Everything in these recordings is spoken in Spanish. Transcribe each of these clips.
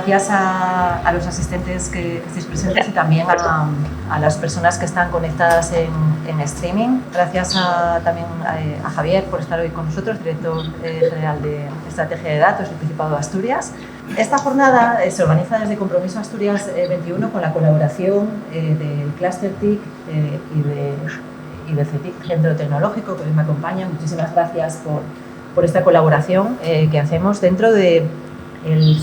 gracias a los asistentes que estáis presentes y también a las personas que están conectadas en streaming. Gracias también a Javier por estar hoy con nosotros, director general de Estrategia de Datos del Principado de Asturias. Esta jornada se organiza desde Compromiso Asturias 21 con la colaboración del Cluster TIC y del CETIC, Centro Tecnológico, que hoy me acompaña. Muchísimas gracias por esta colaboración que hacemos dentro del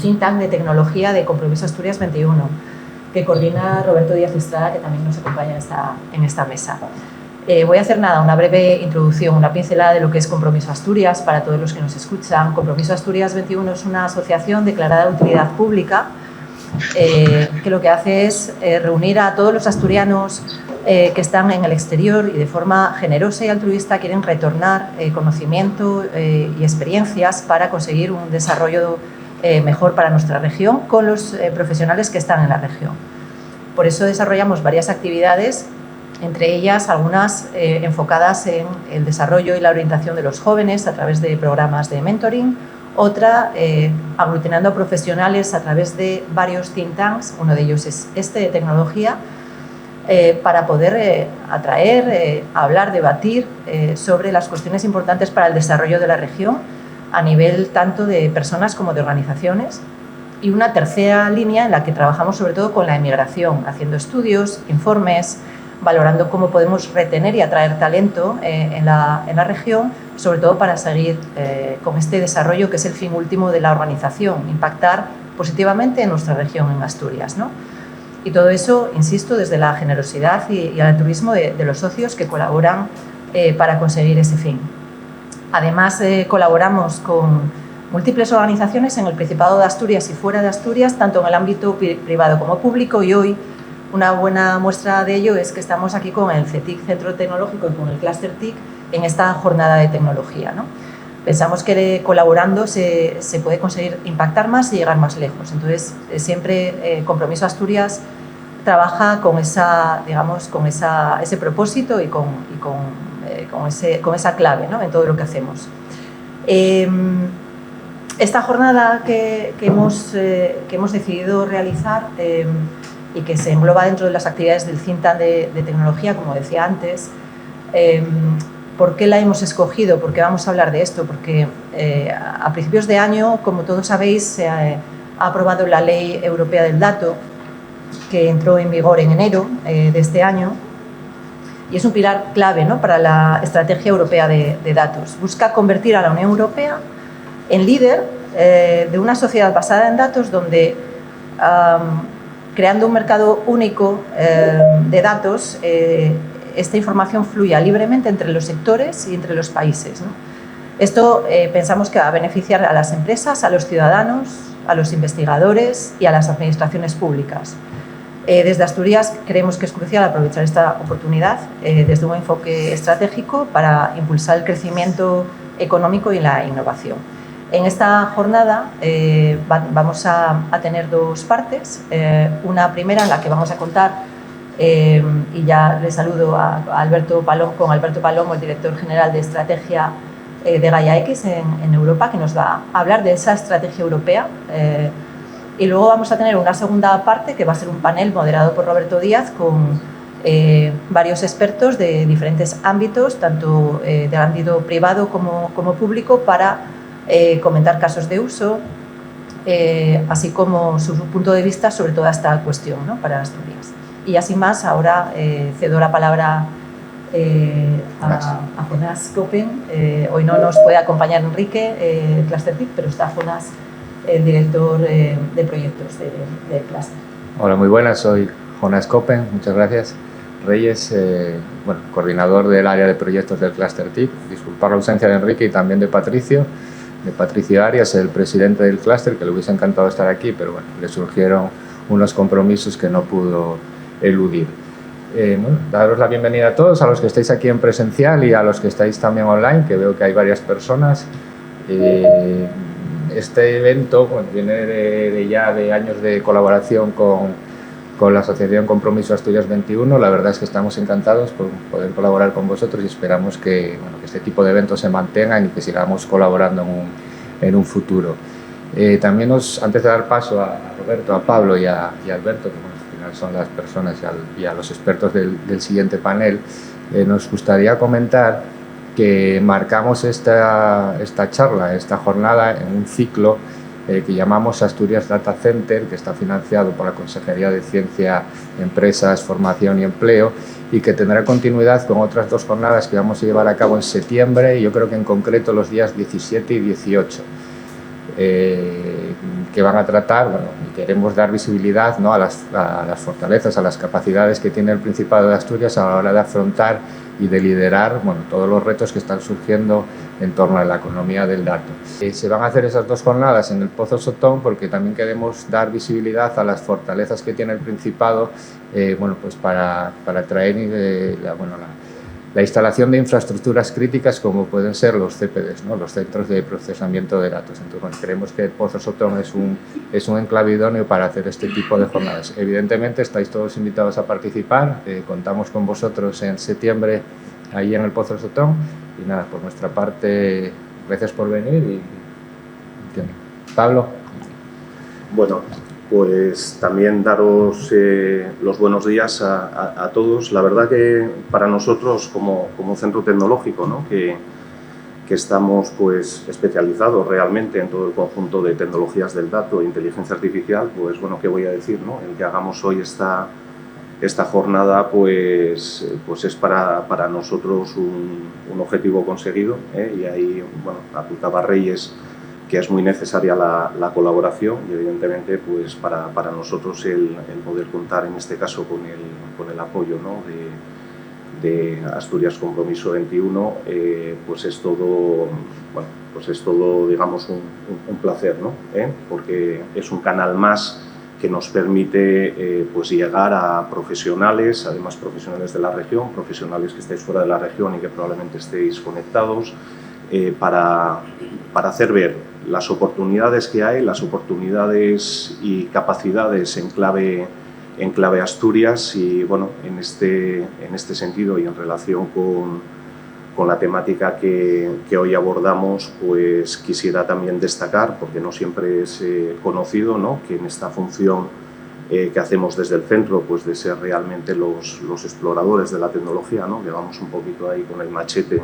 think tank de tecnología de Compromiso Asturias 21, que coordina Roberto Díaz Estrada, que también nos acompaña en esta mesa. Voy a hacer una breve introducción, una pincelada de lo que es Compromiso Asturias para todos los que nos escuchan. Compromiso Asturias 21 es una asociación declarada de utilidad pública que lo que hace es reunir a todos los asturianos que están en el exterior y de forma generosa y altruista quieren retornar conocimiento y experiencias para conseguir un desarrollo mejor para nuestra región con los profesionales que están en la región. Por eso desarrollamos varias actividades, entre ellas algunas enfocadas en el desarrollo y la orientación de los jóvenes a través de programas de mentoring, otra aglutinando a profesionales a través de varios think tanks, uno de ellos es este de tecnología, para poder atraer, hablar, debatir sobre las cuestiones importantes para el desarrollo de la región a nivel tanto de personas como de organizaciones. Y una tercera línea en la que trabajamos sobre todo con la emigración, haciendo estudios, informes, valorando cómo podemos retener y atraer talento en la región, sobre todo para seguir con este desarrollo que es el fin último de la organización, impactar positivamente en nuestra región, en Asturias, ¿no? Y todo eso, insisto, desde la generosidad y el altruismo de los socios que colaboran para conseguir ese fin. Además, colaboramos con múltiples organizaciones en el Principado de Asturias y fuera de Asturias, tanto en el ámbito privado como público, y hoy una buena muestra de ello es que estamos aquí con el CETIC, Centro Tecnológico, y con el Cluster TIC en esta jornada de tecnología, ¿no? Pensamos que colaborando se puede conseguir impactar más y llegar más lejos. Entonces, siempre Compromiso Asturias trabaja con ese propósito y con esa clave, ¿no?, en todo lo que hacemos. Esta jornada que hemos decidido realizar y que se engloba dentro de las actividades del think tank de tecnología, como decía antes, ¿por qué la hemos escogido? ¿Por qué vamos a hablar de esto? Porque a principios de año, como todos sabéis, se ha aprobado la Ley Europea del Dato, que entró en vigor en enero de este año, y es un pilar clave, ¿no?, para la estrategia europea de datos. Busca convertir a la Unión Europea en líder de una sociedad basada en datos donde, creando un mercado único de datos, esta información fluya libremente entre los sectores y entre los países, ¿no? Esto pensamos que va a beneficiar a las empresas, a los ciudadanos, a los investigadores y a las administraciones públicas. Desde Asturias creemos que es crucial aprovechar esta oportunidad desde un enfoque estratégico para impulsar el crecimiento económico y la innovación. En esta jornada vamos a tener dos partes. Una primera en la que vamos a contar, y ya le saludo a Alberto Palomo, el director general de estrategia de Gaia X en Europa, que nos va a hablar de esa estrategia europea. Y luego vamos a tener una segunda parte que va a ser un panel moderado por Roberto Díaz con varios expertos de diferentes ámbitos, tanto del ámbito privado como público, para comentar casos de uso, así como su punto de vista sobre toda esta cuestión, ¿no?, para Asturias. Y así más, ahora cedo la palabra a Jonás Koppen. Hoy no nos puede acompañar Enrique, Cluster TIC, pero está Jonás, el director de proyectos del Cluster. Hola, muy buenas, soy Jonás Koppen, muchas gracias. Reyes, coordinador del área de proyectos del Cluster TIC. Disculpar la ausencia de Enrique y también de Patricio Arias, el presidente del Cluster, que le hubiese encantado estar aquí, pero bueno, le surgieron unos compromisos que no pudo eludir. Daros la bienvenida a todos, a los que estáis aquí en presencial y a los que estáis también online, que veo que hay varias personas. Este evento viene ya de años de colaboración con la Asociación Compromiso Asturias 21. La verdad es que estamos encantados por poder colaborar con vosotros y esperamos que este tipo de eventos se mantengan y que sigamos colaborando en un futuro. También antes de dar paso a Roberto, a Pablo y a Alberto, que bueno, al final son las personas y a los expertos del siguiente panel, nos gustaría comentar que marcamos esta charla, esta jornada, en un ciclo que llamamos Asturias Data Center, que está financiado por la Consejería de Ciencia, Empresas, Formación y Empleo, y que tendrá continuidad con otras 2 jornadas que vamos a llevar a cabo en septiembre, y yo creo que en concreto los días 17 y 18. Que van a tratar, bueno, y queremos dar visibilidad, ¿no?, a las fortalezas, a las capacidades que tiene el Principado de Asturias a la hora de afrontar y de liderar, bueno, todos los retos que están surgiendo en torno a la economía del dato. Se van a hacer esas 2 jornadas en el Pozo Sotón porque también queremos dar visibilidad a las fortalezas que tiene el Principado, bueno, pues para traer la instalación de infraestructuras críticas como pueden ser los CPDs, ¿no?, los centros de procesamiento de datos. Entonces, bueno, creemos que el Pozo Sotón es un enclave idóneo para hacer este tipo de jornadas. Evidentemente, estáis todos invitados a participar. Contamos con vosotros en septiembre ahí en el Pozo Sotón. Y nada, por nuestra parte, gracias por venir. Y Pablo. Bueno, pues también daros los buenos días a todos. La verdad que para nosotros como centro tecnológico, ¿no?, que estamos pues especializados realmente en todo el conjunto de tecnologías del dato e inteligencia artificial, pues bueno, ¿qué voy a decir, no? El que hagamos hoy esta jornada pues es para nosotros un objetivo conseguido, y ahí, bueno, apuntaba Reyes que es muy necesaria la colaboración y evidentemente pues para nosotros el poder contar en este caso con el apoyo, ¿no?, de Asturias Compromiso 21, pues es todo, bueno, pues es todo, digamos, un placer, ¿no? Porque es un canal más que nos permite pues llegar a profesionales, además profesionales de la región, profesionales que estáis fuera de la región y que probablemente estéis conectados, para hacer ver las oportunidades que hay, las oportunidades y capacidades en clave Asturias. Y bueno, en este sentido y en relación con la temática que hoy abordamos, pues quisiera también destacar, porque no siempre es conocido, ¿no?, que en esta función que hacemos desde el centro, pues de ser realmente los exploradores de la tecnología, ¿no?, que vamos un poquito ahí con el machete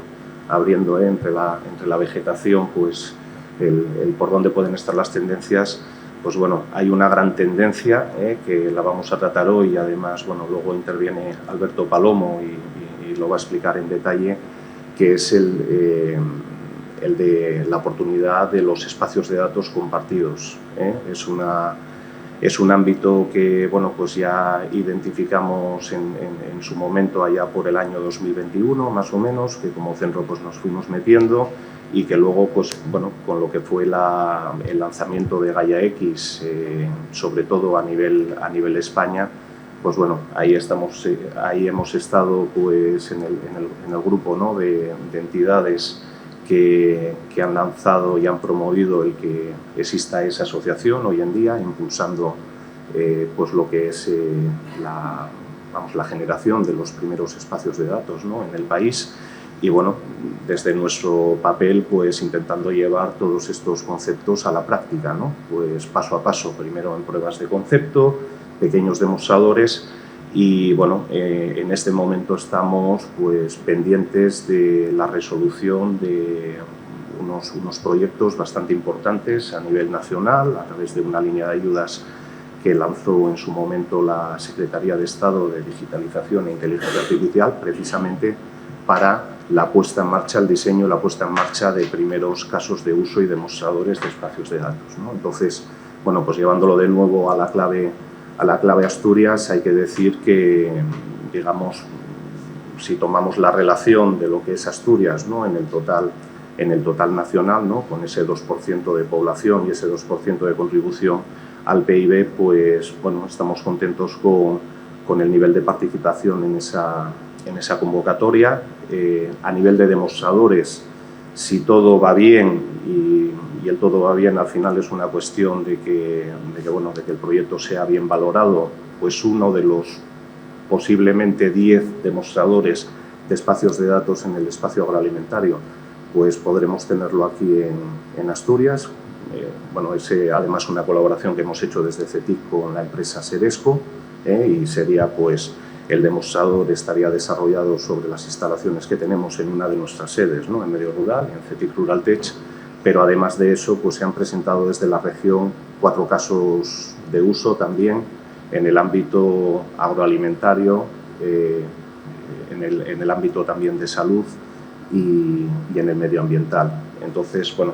abriendo entre la vegetación, pues el por dónde pueden estar las tendencias. Pues bueno, hay una gran tendencia que la vamos a tratar hoy y además, bueno, luego interviene Alberto Palomo y lo va a explicar en detalle, que es el de la oportunidad de los espacios de datos compartidos. Es un ámbito que, bueno, pues ya identificamos en su momento allá por el año 2021, más o menos, que como centro pues nos fuimos metiendo y que luego, pues bueno, con lo que fue el lanzamiento de Gaia X, sobre todo a nivel España, pues bueno, ahí hemos estado pues en el grupo, ¿no?, de entidades que han lanzado y han promovido el que exista esa asociación hoy en día, impulsando pues lo que es la generación de los primeros espacios de datos, ¿no?, en el país. Y bueno, desde nuestro papel, pues intentando llevar todos estos conceptos a la práctica, ¿no?, pues paso a paso, primero en pruebas de concepto, pequeños demostradores. Y bueno, en este momento estamos pues pendientes de la resolución de unos proyectos bastante importantes a nivel nacional a través de una línea de ayudas que lanzó en su momento la Secretaría de Estado de Digitalización e Inteligencia Artificial, precisamente para la puesta en marcha, el diseño y la puesta en marcha de primeros casos de uso y demostradores de espacios de datos, ¿no? Entonces, bueno, pues llevándolo de nuevo a la clave Asturias, hay que decir que, digamos, si tomamos la relación de lo que es Asturias, ¿no?, en el total nacional, ¿no?, con ese 2% de población y ese 2% de contribución al PIB, pues bueno, estamos contentos con el nivel de participación en esa convocatoria. A nivel de demostradores, si todo va bien, y el todo va bien al final es una cuestión de que el proyecto sea bien valorado, pues uno de los posiblemente 10 demostradores de espacios de datos en el espacio agroalimentario, pues podremos tenerlo aquí en Asturias. bueno, es además una colaboración que hemos hecho desde CETIC con la empresa Sedesco, y sería pues el demostrador estaría desarrollado sobre las instalaciones que tenemos en una de nuestras sedes, ¿no?, en medio rural, en CETIC Rural Tech, pero además de eso pues se han presentado desde la región 4 casos de uso también en el ámbito agroalimentario, en el ámbito también de salud y en el medioambiental. Entonces, bueno,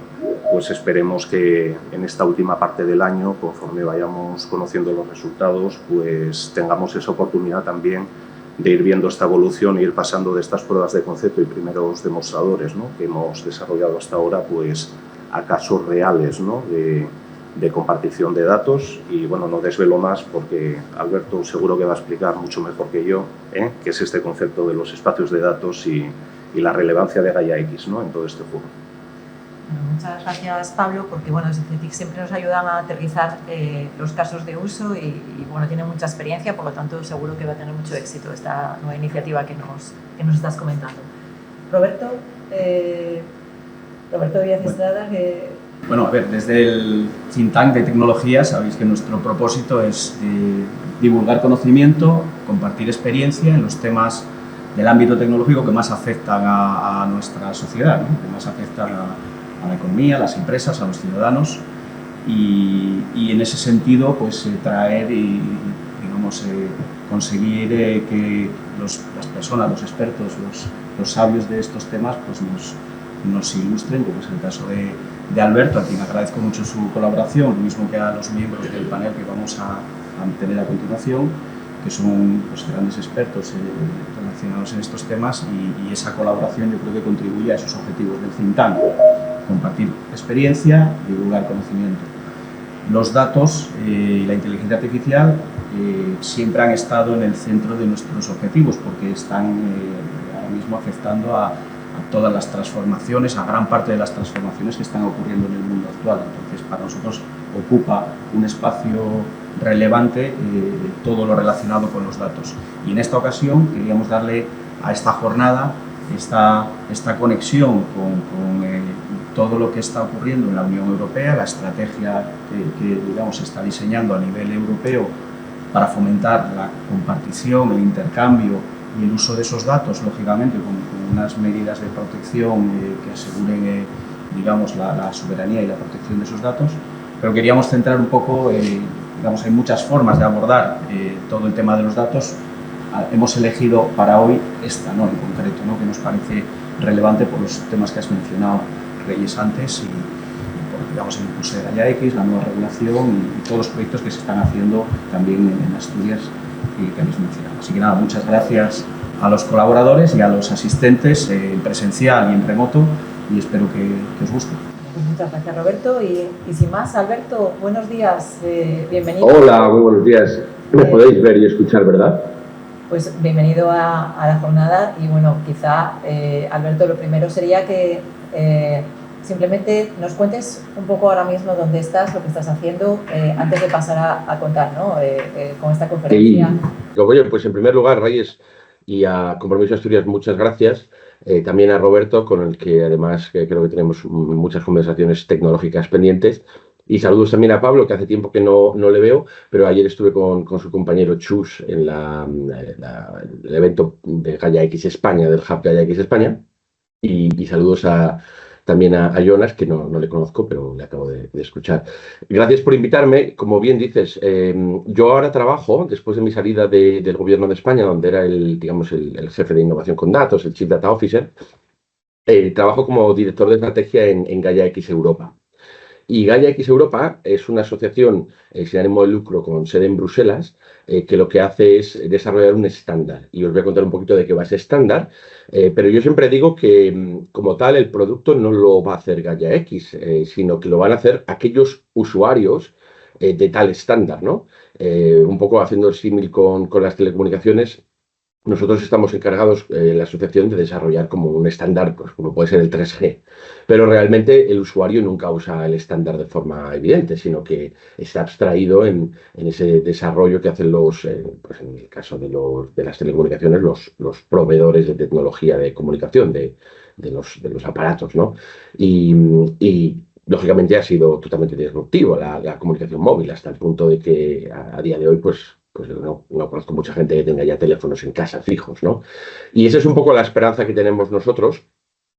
pues esperemos que en esta última parte del año, conforme vayamos conociendo los resultados, pues tengamos esa oportunidad también de ir viendo esta evolución e ir pasando de estas pruebas de concepto y primeros demostradores, ¿no?, que hemos desarrollado hasta ahora, pues a casos reales, ¿no?, de compartición de datos. Y bueno, no desvelo más porque Alberto seguro que va a explicar mucho mejor que yo qué es este concepto de los espacios de datos y la relevancia de Gaia X, ¿no?, en todo este foro. Muchas gracias, Pablo, porque bueno, desde CETIC siempre nos ayudan a aterrizar los casos de uso y bueno, tiene mucha experiencia, por lo tanto seguro que va a tener mucho éxito esta nueva iniciativa que nos estás comentando. Roberto Díaz Estrada, Bueno, a ver, desde el think tank de tecnología sabéis que nuestro propósito es divulgar conocimiento, compartir experiencia en los temas del ámbito tecnológico que más afectan a nuestra sociedad, ¿no?, que más afectan a la economía, a las empresas, a los ciudadanos, y en ese sentido pues traer y digamos conseguir que las personas, los expertos, los sabios de estos temas pues nos ilustren, como es el caso de Alberto, a quien agradezco mucho su colaboración, lo mismo que a los miembros del panel que vamos a tener a continuación, que son pues grandes expertos relacionados en estos temas, y esa colaboración yo creo que contribuye a esos objetivos del think tank: compartir experiencia, divulgar conocimiento. Los datos y la inteligencia artificial siempre han estado en el centro de nuestros objetivos porque están ahora mismo afectando a todas las transformaciones, a gran parte de las transformaciones que están ocurriendo en el mundo actual. Entonces, para nosotros ocupa un espacio relevante todo lo relacionado con los datos. Y en esta ocasión queríamos darle a esta jornada esta conexión con todo lo que está ocurriendo en la Unión Europea, la estrategia que digamos, se está diseñando a nivel europeo para fomentar la compartición, el intercambio y el uso de esos datos, lógicamente con unas medidas de protección que aseguren digamos, la soberanía y la protección de esos datos, pero queríamos centrar un poco, digamos, hay muchas formas de abordar todo el tema de los datos. Hemos elegido para hoy esta, ¿no?, en concreto, ¿no?, que nos parece relevante por los temas que has mencionado, Reyes, antes, y por, digamos, el impulso de Gaia X, la nueva regulación y todos los proyectos que se están haciendo también en Asturias y que habéis mencionado. Así que nada, muchas gracias a los colaboradores y a los asistentes en presencial y en remoto, y espero que os guste. Pues muchas gracias, Roberto, y sin más, Alberto, buenos días, bienvenido. Hola, muy buenos días. Me podéis ver y escuchar, ¿verdad? Pues bienvenido a la jornada y bueno, quizá, Alberto, lo primero sería que simplemente nos cuentes un poco ahora mismo dónde estás, lo que estás haciendo, antes de pasar a contar, ¿no?, con esta conferencia. Sí. Oye, pues en primer lugar, Reyes, y a Compromiso Asturias, muchas gracias. También a Roberto, con el que además creo que tenemos muchas conversaciones tecnológicas pendientes. Y saludos también a Pablo, que hace tiempo que no le veo, pero ayer estuve con su compañero Chus en el evento de Gaia X España, del Hub Gaia X España. Y saludos también a Jonas, que no le conozco, pero le acabo de escuchar. Gracias por invitarme. Como bien dices, yo ahora trabajo, después de mi salida del Gobierno de España, donde era el jefe de innovación con datos, el Chief Data Officer, trabajo como director de estrategia en Gaia X Europa. Y Gaia X Europa es una asociación sin ánimo de lucro con sede en Bruselas, que lo que hace es desarrollar un estándar. Y os voy a contar un poquito de qué va ese estándar, pero yo siempre digo que como tal el producto no lo va a hacer Gaia X, sino que lo van a hacer aquellos usuarios de tal estándar, ¿no? Un poco haciendo el símil con las telecomunicaciones. Nosotros estamos encargados, la asociación, de desarrollar como un estándar, pues, como puede ser el 3G. Pero realmente el usuario nunca usa el estándar de forma evidente, sino que está abstraído en ese desarrollo que hacen pues en el caso de las telecomunicaciones, los proveedores de tecnología de comunicación, de los aparatos, ¿no? Y lógicamente ha sido totalmente disruptivo la comunicación móvil, hasta el punto de que a día de hoy, pues no conozco mucha gente que tenga ya teléfonos en casa fijos, ¿no? Y esa es un poco la esperanza que tenemos nosotros,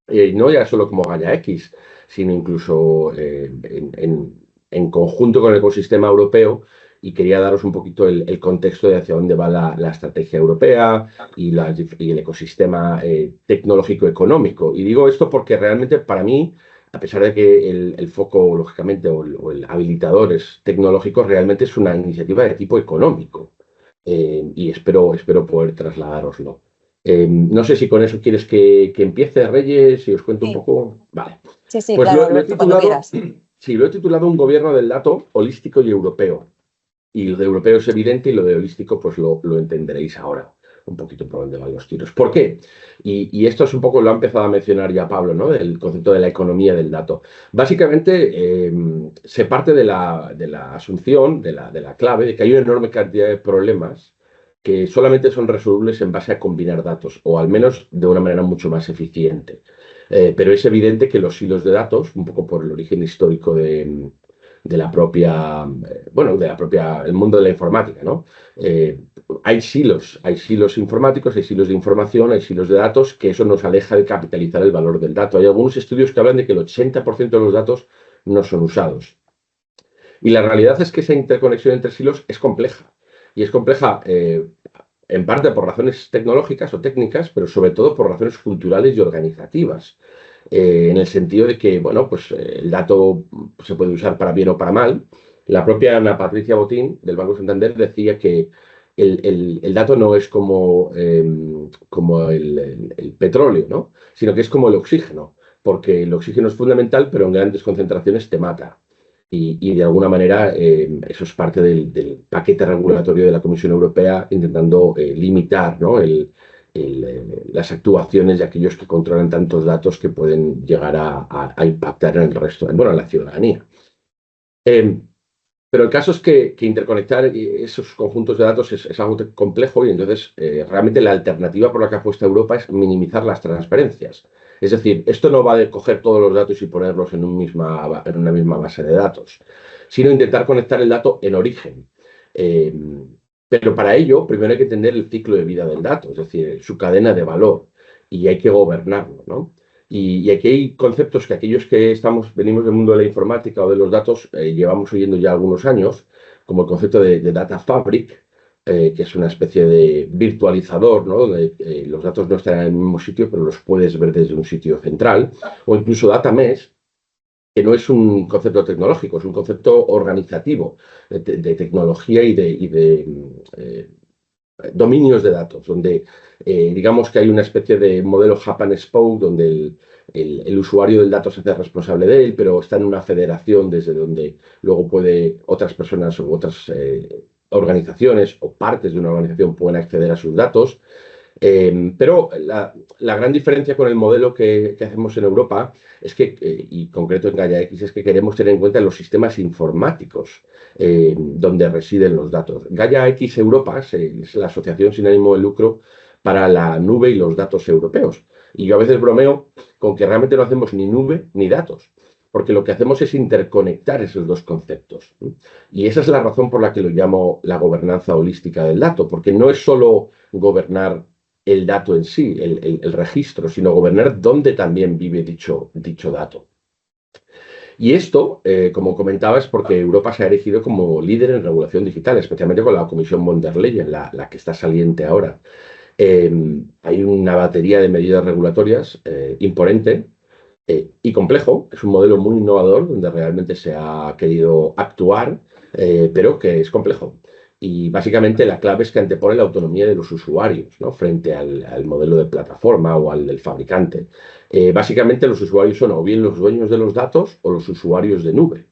no ya solo como Gaia X, sino incluso en conjunto con el ecosistema europeo, y quería daros un poquito el contexto de hacia dónde va la estrategia europea y el ecosistema tecnológico económico. Y digo esto porque realmente para mí, a pesar de que el foco, lógicamente, o el habilitador es tecnológico, realmente es una iniciativa de tipo económico. Y espero poder trasladároslo. No sé si con eso quieres que empiece, Reyes, y os cuento un poco. Vale. Sí, Pues claro, lo he Alberto, cuando titulado, quieras. sí, lo he titulado Un gobierno del dato holístico y europeo. Y lo de europeo es evidente y lo de holístico pues lo entenderéis ahora un poquito por dónde van los tiros. ¿Por qué? Y esto es un poco, lo ha empezado a mencionar ya Pablo, ¿no? El concepto de la economía del dato. Básicamente se parte de la asunción, de la clave, de que hay una enorme cantidad de problemas que solamente son resolubles en base a combinar datos, o al menos de una manera mucho más eficiente. Pero es evidente que los hilos de datos, un poco por el origen histórico de la propia, el mundo de la informática, ¿no? Hay silos informáticos, hay silos de información, hay silos de datos, que eso nos aleja de capitalizar el valor del dato. Hay algunos estudios que hablan de que el 80% de los datos no son usados. Y la realidad es que esa interconexión entre silos es compleja. Y es compleja en parte por razones tecnológicas o técnicas, pero sobre todo por razones culturales y organizativas. En el sentido de que, bueno, pues el dato se puede usar para bien o para mal. La propia Ana Patricia Botín, del Banco Santander, decía que el dato no es como el petróleo, ¿no? Sino que es como el oxígeno, porque el oxígeno es fundamental, pero en grandes concentraciones te mata. Y de alguna manera eso es parte del paquete regulatorio de la Comisión Europea, intentando limitar, ¿no? Las actuaciones de aquellos que controlan tantos datos que pueden llegar a impactar en el resto, bueno, en la ciudadanía. Pero el caso es que interconectar esos conjuntos de datos es algo complejo, y entonces realmente la alternativa por la que apuesta Europa es minimizar las transferencias. Es decir, esto no va de coger todos los datos y ponerlos en una misma base de datos, sino intentar conectar el dato en origen. Pero para ello, primero hay que entender el ciclo de vida del dato, es decir, su cadena de valor, y hay que gobernarlo, ¿no? Y aquí hay conceptos que aquellos que venimos del mundo de la informática o de los datos llevamos oyendo ya algunos años, como el concepto de Data Fabric, que es una especie de virtualizador, ¿no? Donde los datos no están en el mismo sitio, pero los puedes ver desde un sitio central, o incluso Data Mesh, que no es un concepto tecnológico, es un concepto organizativo de tecnología y de dominios de datos, donde digamos que hay una especie de modelo hub and spoke, donde el usuario del dato se hace responsable de él, pero está en una federación desde donde luego otras personas u otras organizaciones o partes de una organización pueden acceder a sus datos. Pero la gran diferencia con el modelo que hacemos en Europa es que, y concreto en Gaia X, es que queremos tener en cuenta los sistemas informáticos donde residen los datos. Gaia X Europa es la asociación sin ánimo de lucro para la nube y los datos europeos. Y yo a veces bromeo con que realmente no hacemos ni nube ni datos, porque lo que hacemos es interconectar esos dos conceptos. Y esa es la razón por la que lo llamo la gobernanza holística del dato, porque no es solo gobernar el dato en sí, el registro, sino gobernar dónde también vive dicho dato. Y esto, como comentaba, es porque Europa se ha erigido como líder en regulación digital, especialmente con la Comisión von der Leyen, la que está saliente ahora. Hay una batería de medidas regulatorias imponente y complejo. Es un modelo muy innovador donde realmente se ha querido actuar, pero que es complejo. Y básicamente la clave es que antepone la autonomía de los usuarios, ¿no? Frente al modelo de plataforma o al del fabricante. Básicamente los usuarios son o bien los dueños de los datos o los usuarios de nube.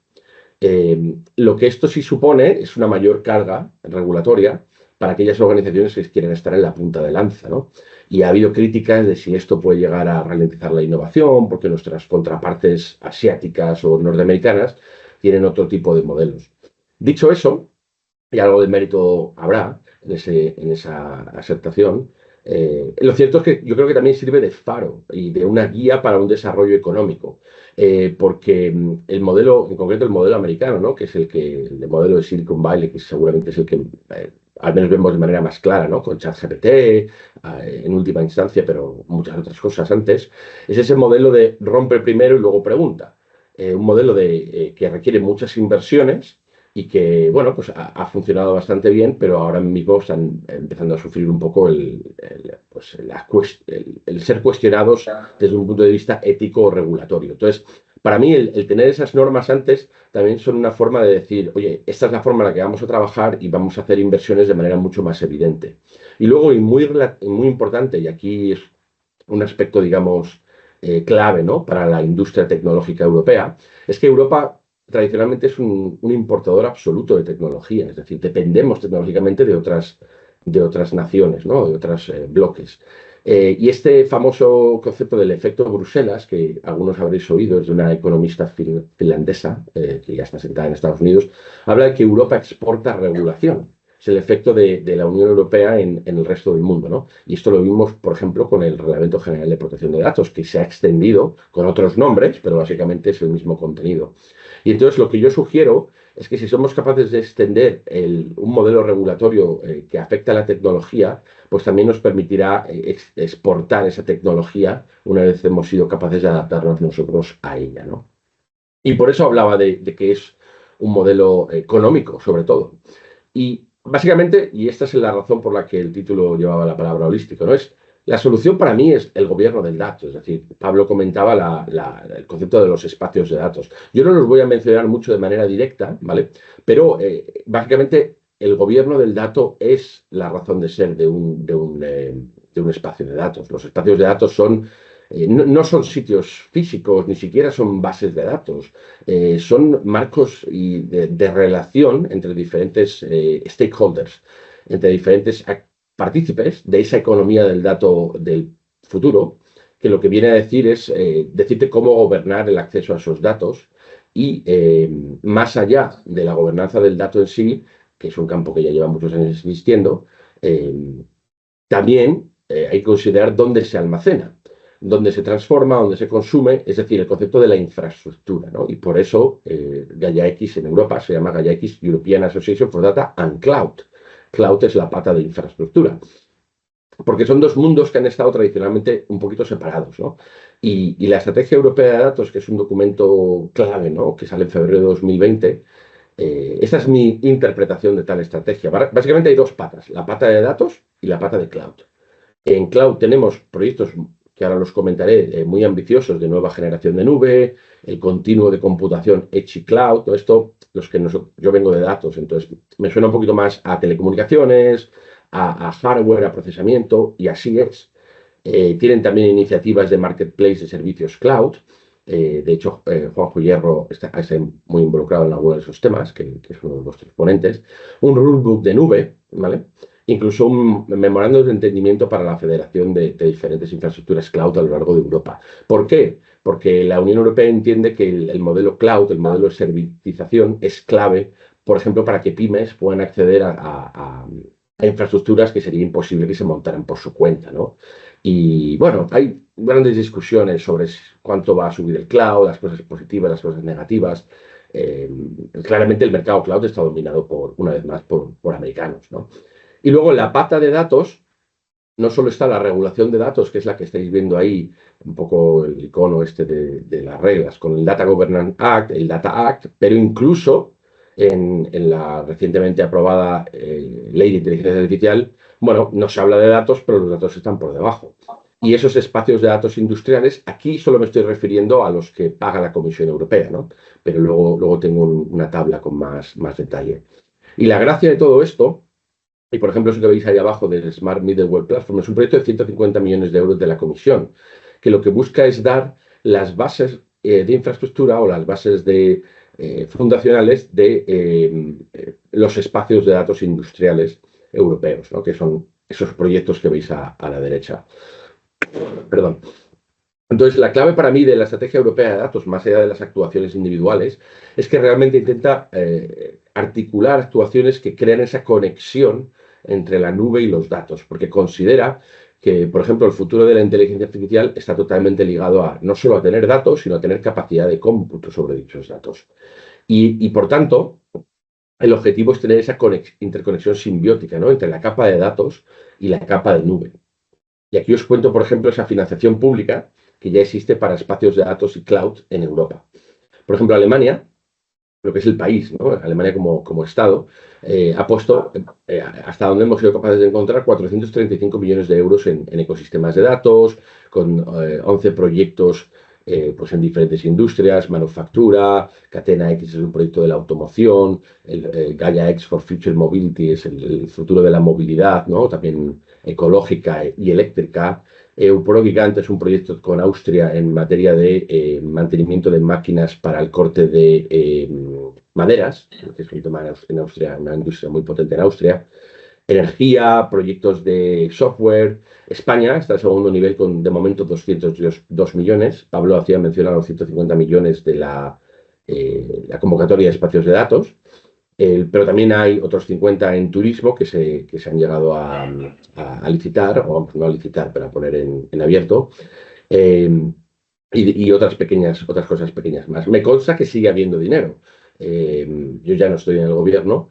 Lo que esto sí supone es una mayor carga regulatoria para aquellas organizaciones que quieren estar en la punta de lanza, ¿no? Y ha habido críticas de si esto puede llegar a ralentizar la innovación, porque nuestras contrapartes asiáticas o norteamericanas tienen otro tipo de modelos. Dicho eso, y algo de mérito habrá en esa aceptación, Lo cierto es que yo creo que también sirve de faro y de una guía para un desarrollo económico, porque el modelo, en concreto el modelo americano, ¿no? Que es el modelo de Silicon Valley, que seguramente es el que al menos vemos de manera más clara, ¿no? Con ChatGPT, en última instancia, pero muchas otras cosas antes, es ese modelo de rompe primero y luego pregunta. Un modelo que requiere muchas inversiones y que, bueno, pues ha funcionado bastante bien, pero ahora mismo están empezando a sufrir un poco el ser cuestionados desde un punto de vista ético o regulatorio. Entonces, para mí, el tener esas normas antes también son una forma de decir, oye, esta es la forma en la que vamos a trabajar y vamos a hacer inversiones de manera mucho más evidente. Y luego, y muy importante, y aquí es un aspecto, digamos, clave, ¿no? Para la industria tecnológica europea, es que Europa tradicionalmente es un importador absoluto de tecnología, es decir, dependemos tecnológicamente de otras naciones, ¿no? De otros bloques. Y este famoso concepto del efecto Bruselas, que algunos habréis oído, es de una economista finlandesa, que ya está sentada en Estados Unidos, habla de que Europa exporta regulación. Es el efecto de la Unión Europea en el resto del mundo, ¿no? Y esto lo vimos, por ejemplo, con el Reglamento General de Protección de Datos, que se ha extendido con otros nombres, pero básicamente es el mismo contenido. Y entonces lo que yo sugiero es que si somos capaces de extender un modelo regulatorio que afecta a la tecnología, pues también nos permitirá exportar esa tecnología una vez hemos sido capaces de adaptarnos nosotros a ella, ¿no? Y por eso hablaba de que es un modelo económico, sobre todo. Y básicamente, y esta es la razón por la que el título llevaba la palabra holístico, ¿no? La solución para mí es el gobierno del dato. Es decir, Pablo comentaba el concepto de los espacios de datos. Yo no los voy a mencionar mucho de manera directa, ¿vale? Pero básicamente el gobierno del dato es la razón de ser de un espacio de datos. Los espacios de datos no son sitios físicos, ni siquiera son bases de datos. Son marcos de relación entre diferentes stakeholders, entre diferentes partícipes de esa economía del dato del futuro, que lo que viene a decir es decirte cómo gobernar el acceso a esos datos y más allá de la gobernanza del dato en sí, que es un campo que ya lleva muchos años existiendo, también hay que considerar dónde se almacena, dónde se transforma, dónde se consume, es decir, el concepto de la infraestructura, ¿no? Y por eso Gaia-X en Europa se llama Gaia-X European Association for Data and Cloud. Cloud es la pata de infraestructura. Porque son dos mundos que han estado tradicionalmente un poquito separados, ¿no? Y la Estrategia Europea de Datos, que es un documento clave, ¿no? Que sale en febrero de 2020, esta es mi interpretación de tal estrategia. Básicamente hay dos patas, la pata de datos y la pata de cloud. En cloud tenemos proyectos que ahora los comentaré, muy ambiciosos de nueva generación de nube, el continuo de computación Edge y Cloud, todo esto, yo vengo de datos, entonces me suena un poquito más a telecomunicaciones, a hardware, a procesamiento, y así es. Tienen también iniciativas de marketplace de servicios cloud. De hecho, Juanjo Hierro está muy involucrado en algunos de esos temas, que es uno de nuestros ponentes. Un rulebook de nube, ¿vale? Incluso un memorando de entendimiento para la federación de diferentes infraestructuras cloud a lo largo de Europa. ¿Por qué? Porque la Unión Europea entiende que el modelo cloud, el modelo de servitización, es clave, por ejemplo, para que pymes puedan acceder a infraestructuras que sería imposible que se montaran por su cuenta, ¿no? Y bueno, hay grandes discusiones sobre cuánto va a subir el cloud, las cosas positivas, las cosas negativas. Claramente el mercado cloud está dominado una vez más por americanos, ¿no? Y luego en la pata de datos, no solo está la regulación de datos, que es la que estáis viendo ahí, un poco el icono de las reglas, con el Data Governance Act, el Data Act, pero incluso en la recientemente aprobada Ley de Inteligencia Artificial, bueno, no se habla de datos, pero los datos están por debajo. Y esos espacios de datos industriales, aquí solo me estoy refiriendo a los que paga la Comisión Europea, ¿no? Pero luego tengo una tabla con más detalle. Y la gracia de todo esto, y por ejemplo eso que veis ahí abajo del Smart Middleware Platform, es un proyecto de 150 millones de euros de la Comisión, que lo que busca es dar las bases de infraestructura o las bases fundacionales de los espacios de datos industriales europeos, ¿no? Que son esos proyectos que veis a la derecha. Perdón. Entonces, la clave para mí de la Estrategia Europea de Datos, más allá de las actuaciones individuales, es que realmente intenta articular actuaciones que crean esa conexión entre la nube y los datos, porque considera que, por ejemplo, el futuro de la inteligencia artificial está totalmente ligado a no solo a tener datos, sino a tener capacidad de cómputo sobre dichos datos. Y por tanto, el objetivo es tener esa interconexión simbiótica, ¿no?, entre la capa de datos y la capa de nube. Y aquí os cuento, por ejemplo, esa financiación pública que ya existe para espacios de datos y cloud en Europa. Por ejemplo, Alemania, lo que es el país, ¿no?, Alemania como Estado, ha puesto, hasta donde hemos sido capaces de encontrar, 435 millones de euros en ecosistemas de datos, con 11 proyectos pues en diferentes industrias, manufactura, Catena X es un proyecto de la automoción, el Gaia X for Future Mobility es el futuro de la movilidad, ¿no?, también ecológica y eléctrica. Euporo Gigante es un proyecto con Austria en materia de mantenimiento de máquinas para el corte de maderas, que es un tema en Austria, una industria muy potente en Austria. Energía, proyectos de software. España está al segundo nivel con, de momento, 202 millones. Pablo hacía mención a los 150 millones de la convocatoria de espacios de datos. Pero también hay otros 50 en turismo que se han llegado a licitar, o no a licitar, pero a poner en abierto. Y otras cosas pequeñas más. Me consta que sigue habiendo dinero. Yo ya no estoy en el gobierno,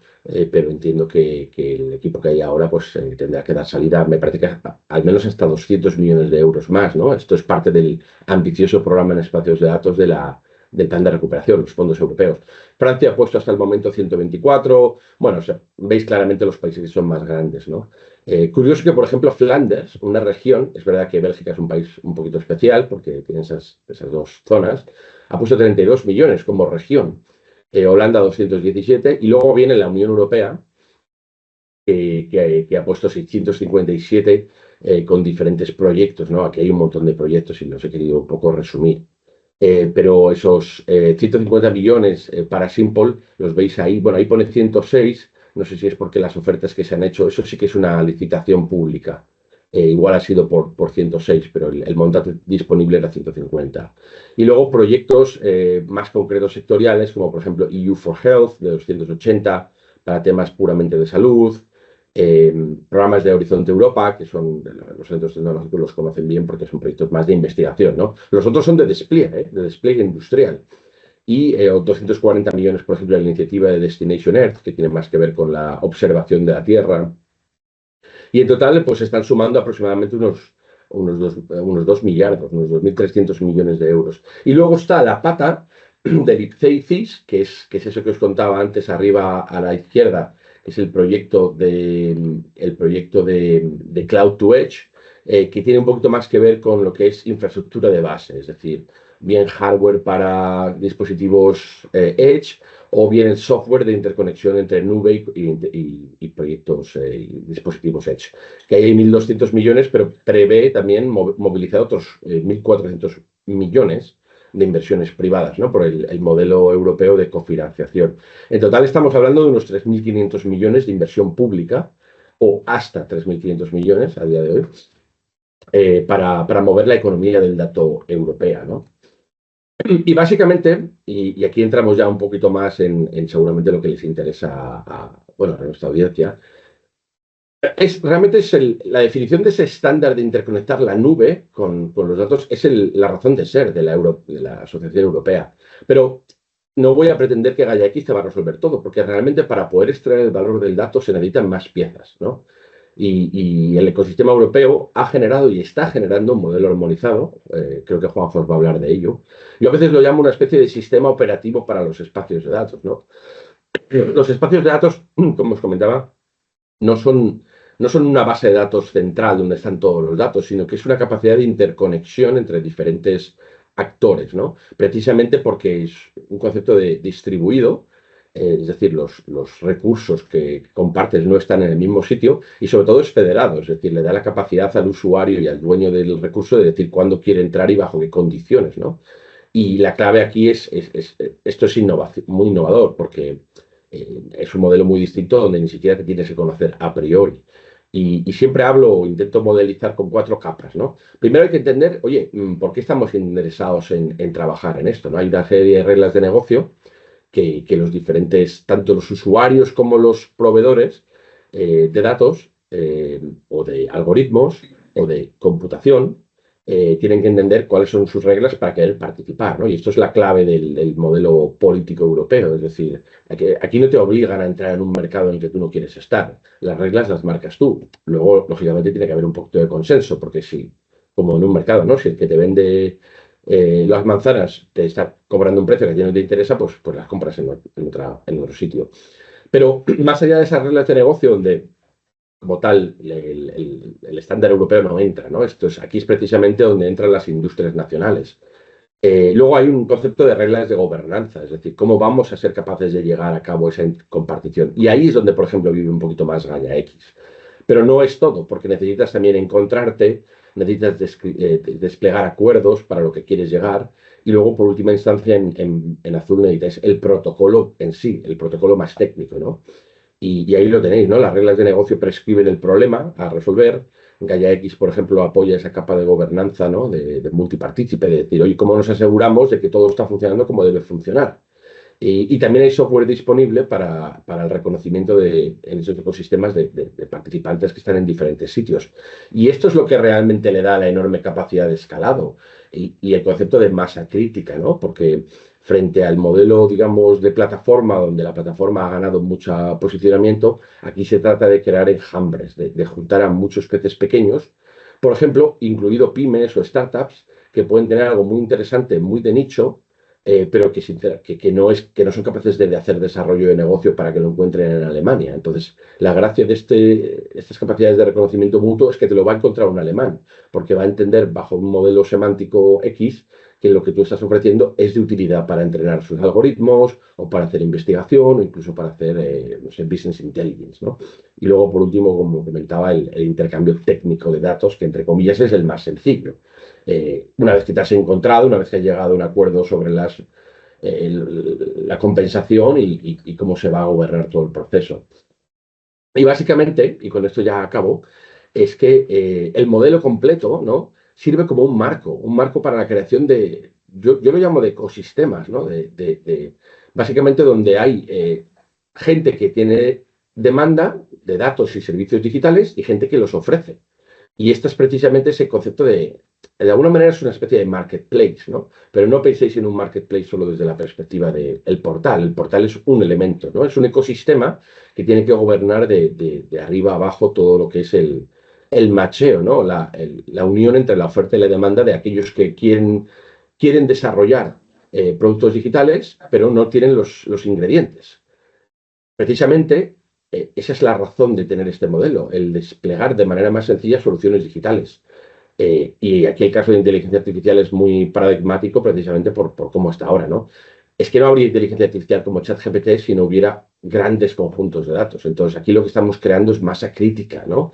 pero entiendo que el equipo que hay ahora pues tendrá que dar salida, me parece que al menos hasta 200 millones de euros más, ¿no? Esto es parte del ambicioso programa en espacios de datos del plan de recuperación, los fondos europeos. Francia ha puesto hasta el momento 124, bueno, o sea, veis claramente los países que son más grandes, ¿no? Curioso que, por ejemplo, Flandes, una región, es verdad que Bélgica es un país un poquito especial porque tiene esas dos zonas, ha puesto 32 millones como región. Holanda 217, y luego viene la Unión Europea, que ha puesto 657 con diferentes proyectos, ¿no? Aquí hay un montón de proyectos y los he querido un poco resumir. Pero esos 150 millones para Simple, los veis ahí, bueno, ahí pone 106, no sé si es porque las ofertas que se han hecho, eso sí que es una licitación pública. Igual ha sido por 106, pero el montante disponible era 150. Y luego proyectos más concretos sectoriales, como por ejemplo EU for Health, de 280, para temas puramente de salud. Programas de Horizonte Europa, que son los centros tecnológicos, los conocen bien porque son proyectos más de investigación, ¿no? Los otros son de despliegue industrial. Y 240 millones, por ejemplo, de la iniciativa de Destination Earth, que tiene más que ver con la observación de la Tierra. Y en total, pues están sumando aproximadamente unos 2 millardos, unos 2.300 millones de euros. Y luego está la pata del IPCEICIS, que es eso que os contaba antes arriba a la izquierda, que es el proyecto de Cloud to Edge, que tiene un poquito más que ver con lo que es infraestructura de base, es decir, bien hardware para dispositivos Edge, o bien el software de interconexión entre nube y proyectos y dispositivos Edge. Que ahí hay 1.200 millones, pero prevé también movilizar otros 1.400 millones de inversiones privadas, ¿no?, por el modelo europeo de cofinanciación. En total estamos hablando de unos 3.500 millones de inversión pública, o hasta 3.500 millones a día de hoy, para mover la economía del dato europea, ¿no? Y básicamente, y aquí entramos ya un poquito más en seguramente lo que les interesa a nuestra audiencia, realmente la definición de ese estándar de interconectar la nube con los datos es la razón de ser de la Asociación Europea. Pero no voy a pretender que Gaia X te va a resolver todo, porque realmente para poder extraer el valor del dato se necesitan más piezas, ¿no? Y el ecosistema europeo ha generado y está generando un modelo armonizado, creo que Juanjo os va a hablar de ello. Yo a veces lo llamo una especie de sistema operativo para los espacios de datos, ¿no? Los espacios de datos, como os comentaba, no son una base de datos central donde están todos los datos, sino que es una capacidad de interconexión entre diferentes actores, ¿no? Precisamente porque es un concepto de distribuido, es decir, los recursos que compartes no están en el mismo sitio, y sobre todo es federado, es decir, le da la capacidad al usuario y al dueño del recurso de decir cuándo quiere entrar y bajo qué condiciones, ¿no? Y la clave aquí esto es muy innovador, porque es un modelo muy distinto donde ni siquiera te tienes que conocer a priori. Y siempre intento modelizar con 4 capas, ¿no? Primero hay que entender, oye, ¿por qué estamos interesados en trabajar en esto, ¿no? Hay una serie de reglas de negocio que los diferentes, tanto los usuarios como los proveedores de datos o de algoritmos, o de computación, tienen que entender cuáles son sus reglas para querer participar, ¿no? Y esto es la clave del modelo político europeo. Es decir, aquí no te obligan a entrar en un mercado en el que tú no quieres estar. Las reglas las marcas tú. Luego, lógicamente, tiene que haber un poquito de consenso, porque si, como en un mercado, ¿no? Si el que te vende las manzanas te está cobrando un precio que a ti no te interesa, pues las compras en otro sitio. Pero más allá de esas reglas de negocio, donde como tal el estándar europeo no entra, ¿no? Aquí es precisamente donde entran las industrias nacionales. Luego hay un concepto de reglas de gobernanza, es decir, cómo vamos a ser capaces de llegar a cabo esa compartición. Y ahí es donde, por ejemplo, vive un poquito más Gaia X. Pero no es todo, porque necesitas también encontrarte, necesitas desplegar acuerdos para lo que quieres llegar, y luego, por última instancia, en azul necesitas el protocolo en sí, el protocolo más técnico, ¿no? Y ahí lo tenéis, ¿no? Las reglas de negocio prescriben el problema a resolver. Gaia X, por ejemplo, apoya esa capa de gobernanza, ¿no? De multipartícipe, de decir, oye, ¿cómo nos aseguramos de que todo está funcionando como debe funcionar? Y también hay software disponible para el reconocimiento en esos ecosistemas de participantes que están en diferentes sitios. Y esto es lo que realmente le da la enorme capacidad de escalado y el concepto de masa crítica, ¿no? Porque frente al modelo, digamos, de plataforma, donde la plataforma ha ganado mucho posicionamiento, aquí se trata de crear enjambres, de juntar a muchos peces pequeños, por ejemplo, incluido pymes o startups, que pueden tener algo muy interesante, muy de nicho, pero que no son capaces de hacer desarrollo de negocio para que lo encuentren en Alemania. Entonces, la gracia de estas capacidades de reconocimiento mutuo es que te lo va a encontrar un alemán, porque va a entender bajo un modelo semántico X que lo que tú estás ofreciendo es de utilidad para entrenar sus algoritmos o para hacer investigación o incluso para hacer, no sé, business intelligence, ¿no? Y luego, por último, como comentaba, el intercambio técnico de datos, que entre comillas es el más sencillo. Una vez que te has encontrado, una vez que has llegado a un acuerdo sobre la compensación y cómo se va a gobernar todo el proceso. Y básicamente, y con esto ya acabo, es que el modelo completo, ¿no?, sirve como un marco para la creación yo lo llamo de ecosistemas, ¿no? Básicamente donde hay gente que tiene demanda de datos y servicios digitales y gente que los ofrece. Y este es precisamente ese concepto de alguna manera es una especie de marketplace, ¿no? Pero no penséis en un marketplace solo desde la perspectiva del portal. El portal es un elemento, ¿no? Es un ecosistema que tiene que gobernar de arriba a abajo todo lo que es el macheo, ¿no? La unión entre la oferta y la demanda de aquellos que quieren desarrollar productos digitales, pero no tienen los ingredientes. Precisamente, esa es la razón de tener este modelo, el desplegar de manera más sencilla soluciones digitales. Y aquí el caso de inteligencia artificial es muy paradigmático precisamente por cómo está ahora, ¿no? Es que no habría inteligencia artificial como ChatGPT si no hubiera grandes conjuntos de datos. Entonces, aquí lo que estamos creando es masa crítica, ¿no?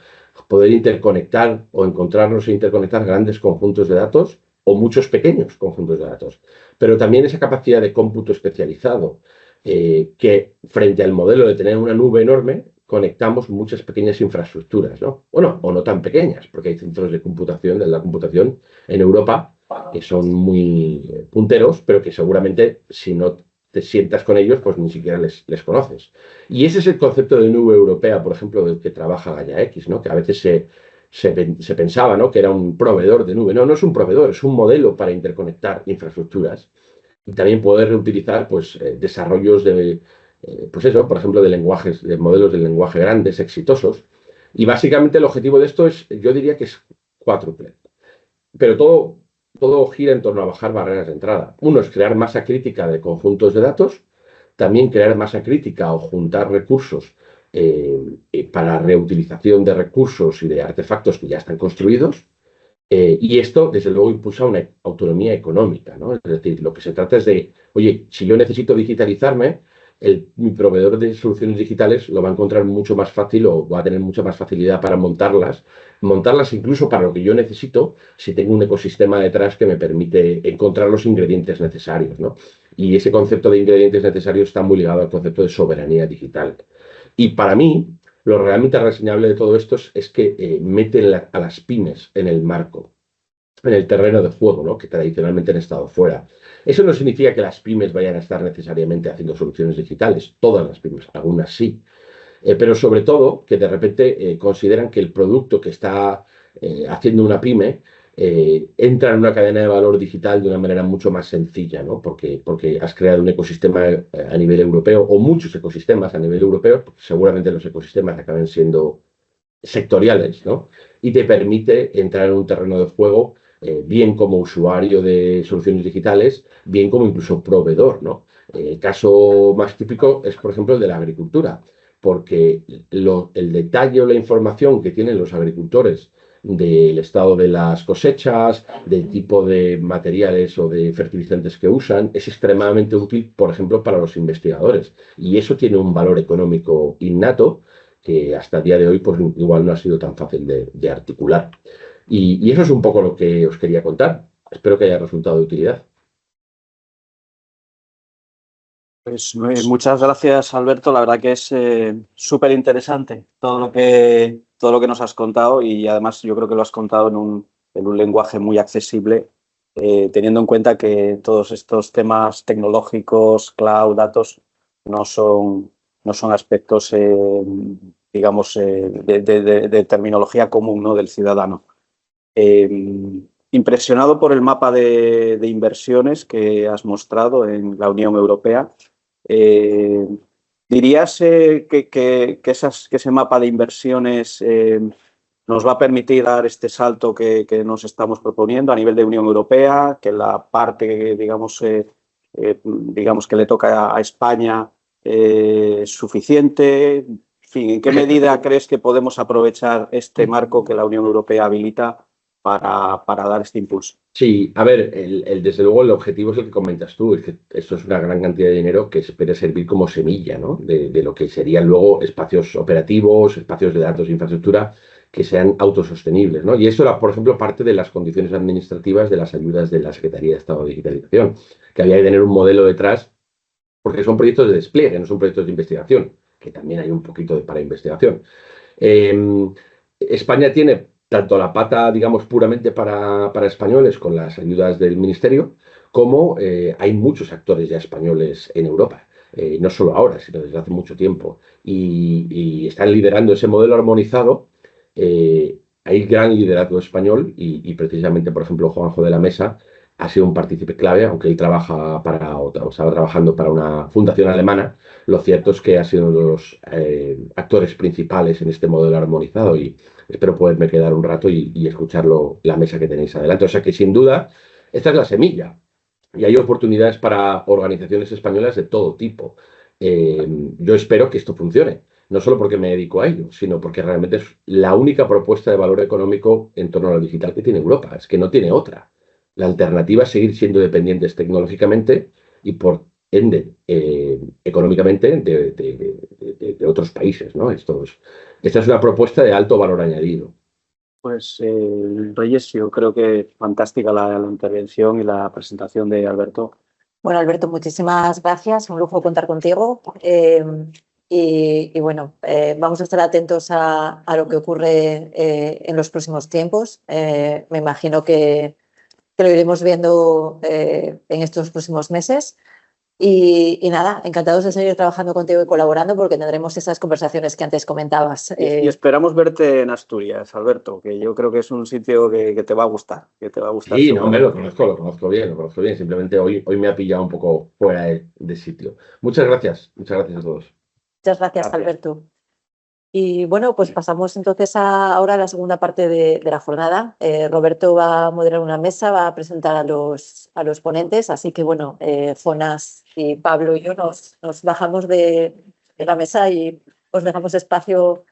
Poder interconectar o encontrarnos e interconectar grandes conjuntos de datos o muchos pequeños conjuntos de datos. Pero también esa capacidad de cómputo especializado, que frente al modelo de tener una nube enorme, conectamos muchas pequeñas infraestructuras, ¿no? Bueno, o no tan pequeñas, porque hay centros de la computación en Europa que son muy punteros, pero que seguramente si no te sientas con ellos, pues ni siquiera les conoces. Y ese es el concepto de nube europea, por ejemplo, del que trabaja Gaia X, ¿no? Que a veces se pensaba, ¿no?, que era un proveedor de nube. No, no es un proveedor, es un modelo para interconectar infraestructuras y también poder reutilizar, pues, desarrollos pues eso, por ejemplo, de modelos de lenguaje grandes, exitosos. Y básicamente el objetivo de esto yo diría que es cuádruple. Pero todo gira en torno a bajar barreras de entrada. Uno es crear masa crítica de conjuntos de datos, también crear masa crítica o juntar recursos para reutilización de recursos y de artefactos que ya están construidos. Y esto, desde luego, impulsa una autonomía económica, ¿no? Es decir, lo que se trata es de, oye, si yo necesito digitalizarme, mi proveedor de soluciones digitales lo va a encontrar mucho más fácil o va a tener mucha más facilidad para montarlas incluso para lo que yo necesito, si tengo un ecosistema detrás que me permite encontrar los ingredientes necesarios, ¿no? Y ese concepto de ingredientes necesarios está muy ligado al concepto de soberanía digital. Y para mí, lo realmente reseñable de todo esto es que meten a las pymes en el marco, en el terreno de juego, ¿no?, que tradicionalmente han estado fuera. Eso no significa que las pymes vayan a estar necesariamente haciendo soluciones digitales, todas las pymes, algunas sí, pero sobre todo que de repente consideran que el producto que está haciendo una pyme, entra en una cadena de valor digital de una manera mucho más sencilla, ¿no? Porque has creado un ecosistema a nivel europeo o muchos ecosistemas a nivel europeo, porque seguramente los ecosistemas acaben siendo sectoriales, ¿no? Y te permite entrar en un terreno de juego, bien como usuario de soluciones digitales, bien como incluso proveedor, ¿no? El caso más típico es, por ejemplo, el de la agricultura, porque el detalle o la información que tienen los agricultores del estado de las cosechas, del tipo de materiales o de fertilizantes que usan, es extremadamente útil, por ejemplo, para los investigadores. Y eso tiene un valor económico innato que hasta el día de hoy pues igual no ha sido tan fácil de articular. Y eso es un poco lo que os quería contar. Espero que haya resultado de utilidad. Pues muchas gracias, Alberto. La verdad que es súper interesante todo lo que nos has contado, y además yo creo que lo has contado en un lenguaje muy accesible, teniendo en cuenta que todos estos temas tecnológicos, cloud, datos, no son aspectos, digamos, de terminología común, ¿no?, del ciudadano. Impresionado por el mapa de inversiones que has mostrado en la Unión Europea. ¿Dirías que ese mapa de inversiones nos va a permitir dar este salto que nos estamos proponiendo a nivel de Unión Europea, que la parte, digamos que le toca a España es suficiente? En fin, ¿en qué medida crees que podemos aprovechar este marco que la Unión Europea habilita para dar este impulso? Sí, a ver, desde luego el objetivo es el que comentas tú, es que esto es una gran cantidad de dinero que espera servir como semilla, ¿no?, de lo que serían luego espacios operativos, espacios de datos e infraestructura que sean autosostenibles, ¿no? Y eso era, por ejemplo, parte de las condiciones administrativas de las ayudas de la Secretaría de Estado de Digitalización, que había que tener un modelo detrás, porque son proyectos de despliegue, no son proyectos de investigación, que también hay un poquito para investigación. España tiene tanto la pata, digamos, puramente para españoles con las ayudas del Ministerio, como hay muchos actores ya españoles en Europa, no solo ahora, sino desde hace mucho tiempo, y están liderando ese modelo armonizado. Hay gran liderazgo español y precisamente, por ejemplo, Juanjo de la Mesa ha sido un partícipe clave, aunque él trabaja estaba trabajando para una fundación alemana. Lo cierto es que ha sido uno de los actores principales en este modelo armonizado, y espero poderme quedar un rato y escucharlo, la mesa que tenéis adelante. O sea que, sin duda, esta es la semilla. Y hay oportunidades para organizaciones españolas de todo tipo. Yo espero que esto funcione, no solo porque me dedico a ello, sino porque realmente es la única propuesta de valor económico en torno a lo digital que tiene Europa. Es que no tiene otra. La alternativa es seguir siendo dependientes tecnológicamente y, por ende, económicamente de otros países, ¿no? Esta es una propuesta de alto valor añadido. Pues, Reyes, yo creo que fantástica la intervención y la presentación de Alberto. Bueno, Alberto, muchísimas gracias. Un lujo contar contigo. Y bueno, vamos a estar atentos a lo que ocurre en los próximos tiempos. Me imagino que lo iremos viendo en estos próximos meses. Y nada, encantados de seguir trabajando contigo y colaborando, porque tendremos esas conversaciones que antes comentabas. Y esperamos verte en Asturias, Alberto, que yo creo que es un sitio que te va a gustar. Sí, no, lo conozco bien. Simplemente hoy me ha pillado un poco fuera de sitio. Muchas gracias a todos. Muchas gracias, Alberto. Y bueno, pues pasamos entonces ahora a la segunda parte de la jornada. Roberto va a moderar una mesa, va a presentar a los ponentes, así que bueno, Jonas y Pablo y yo nos bajamos de la mesa y os dejamos espacio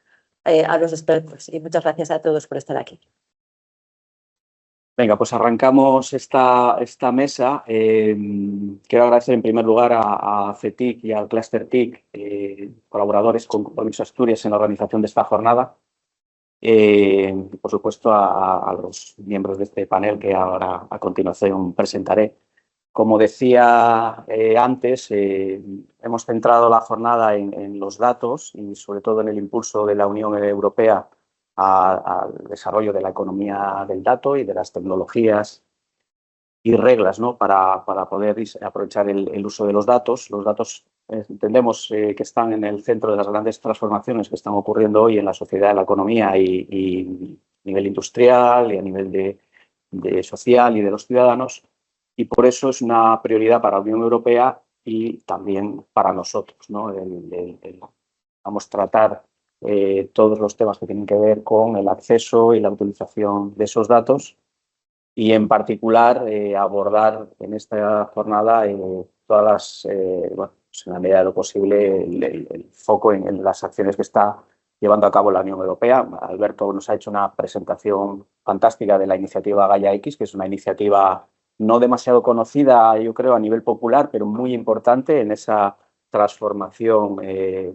a los expertos. Y muchas gracias a todos por estar aquí. Venga, pues arrancamos esta mesa. Quiero agradecer en primer lugar a CETIC y al Cluster TIC, colaboradores con Compromiso Asturias en la organización de esta jornada. Por supuesto, a los miembros de este panel que ahora a continuación presentaré. Como decía antes, hemos centrado la jornada en los datos y sobre todo en el impulso de la Unión Europea al desarrollo de la economía del dato y de las tecnologías y reglas, ¿no?, para poder aprovechar el uso de los datos. Los datos entendemos que están en el centro de las grandes transformaciones que están ocurriendo hoy en la sociedad, en la economía y nivel industrial y a nivel de social y de los ciudadanos, y por eso es una prioridad para la Unión Europea y también para nosotros, ¿no? Vamos a tratar todos los temas que tienen que ver con el acceso y la utilización de esos datos y, en particular, abordar en esta jornada todas las, bueno, pues en la medida de lo posible, el foco en las acciones que está llevando a cabo la Unión Europea. Alberto nos ha hecho una presentación fantástica de la iniciativa Gaia X, que es una iniciativa no demasiado conocida, yo creo, a nivel popular, pero muy importante en esa transformación,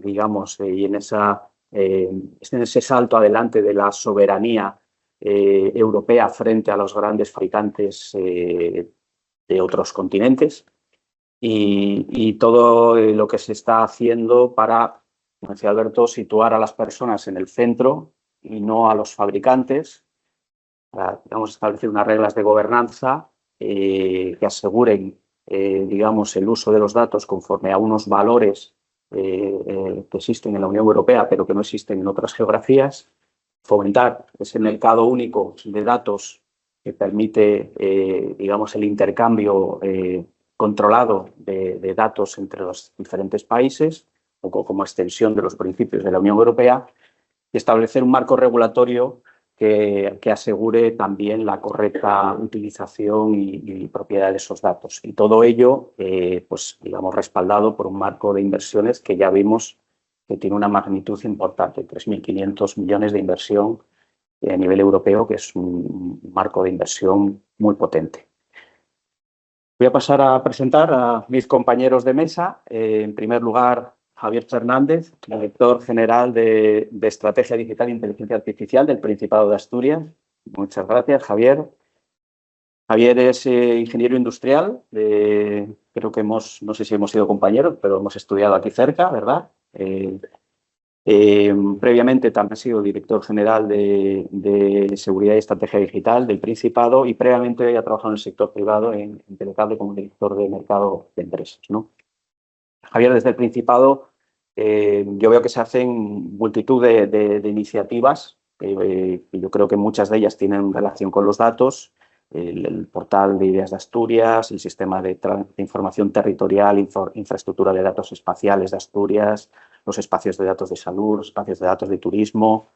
digamos, y en ese salto adelante de la soberanía europea frente a los grandes fabricantes de otros continentes, y todo lo que se está haciendo para, como decía Alberto, situar a las personas en el centro y no a los fabricantes, para, digamos, establecer unas reglas de gobernanza que aseguren, digamos, el uso de los datos conforme a unos valores que existen en la Unión Europea, pero que no existen en otras geografías, fomentar ese mercado único de datos que permite, digamos, el intercambio controlado de datos entre los diferentes países, o como extensión de los principios de la Unión Europea, y establecer un marco regulatorio que asegure también la correcta utilización y propiedad de esos datos. Y todo ello, pues, digamos, respaldado por un marco de inversiones que ya vimos que tiene una magnitud importante, 3.500 millones de inversión a nivel europeo, que es un marco de inversión muy potente. Voy a pasar a presentar a mis compañeros de mesa. En primer lugar, Javier Fernández, director general de Estrategia Digital e Inteligencia Artificial del Principado de Asturias. Muchas gracias, Javier. Javier es ingeniero industrial. Creo que no sé si hemos sido compañeros, pero hemos estudiado aquí cerca, ¿verdad? Previamente también ha sido director general de Seguridad y Estrategia Digital del Principado, y previamente ha trabajado en el sector privado en Telecable como director de mercado de empresas, ¿no? Javier, desde el Principado yo veo que se hacen multitud de iniciativas, yo creo que muchas de ellas tienen relación con los datos, el portal de ideas de Asturias, el sistema de información territorial, infraestructura de datos espaciales de Asturias, los espacios de datos de salud, los espacios de datos de turismo,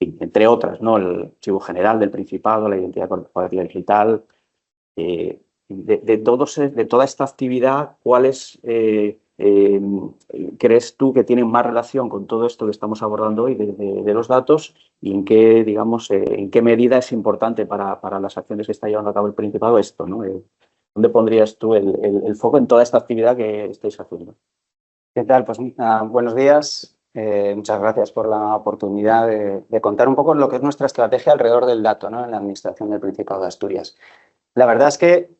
entre otras, ¿no? El archivo general del Principado, la identidad corporativa digital. De toda esta actividad, ¿cuáles crees tú que tienen más relación con todo esto que estamos abordando hoy de los datos, y en qué, digamos, en qué medida es importante para las acciones que está llevando a cabo el Principado esto, ¿no? ¿Dónde pondrías tú el foco en toda esta actividad que estáis haciendo? ¿Qué tal? Pues buenos días. Muchas gracias por la oportunidad de contar un poco lo que es nuestra estrategia alrededor del dato, ¿no?, en la Administración del Principado de Asturias. La verdad es que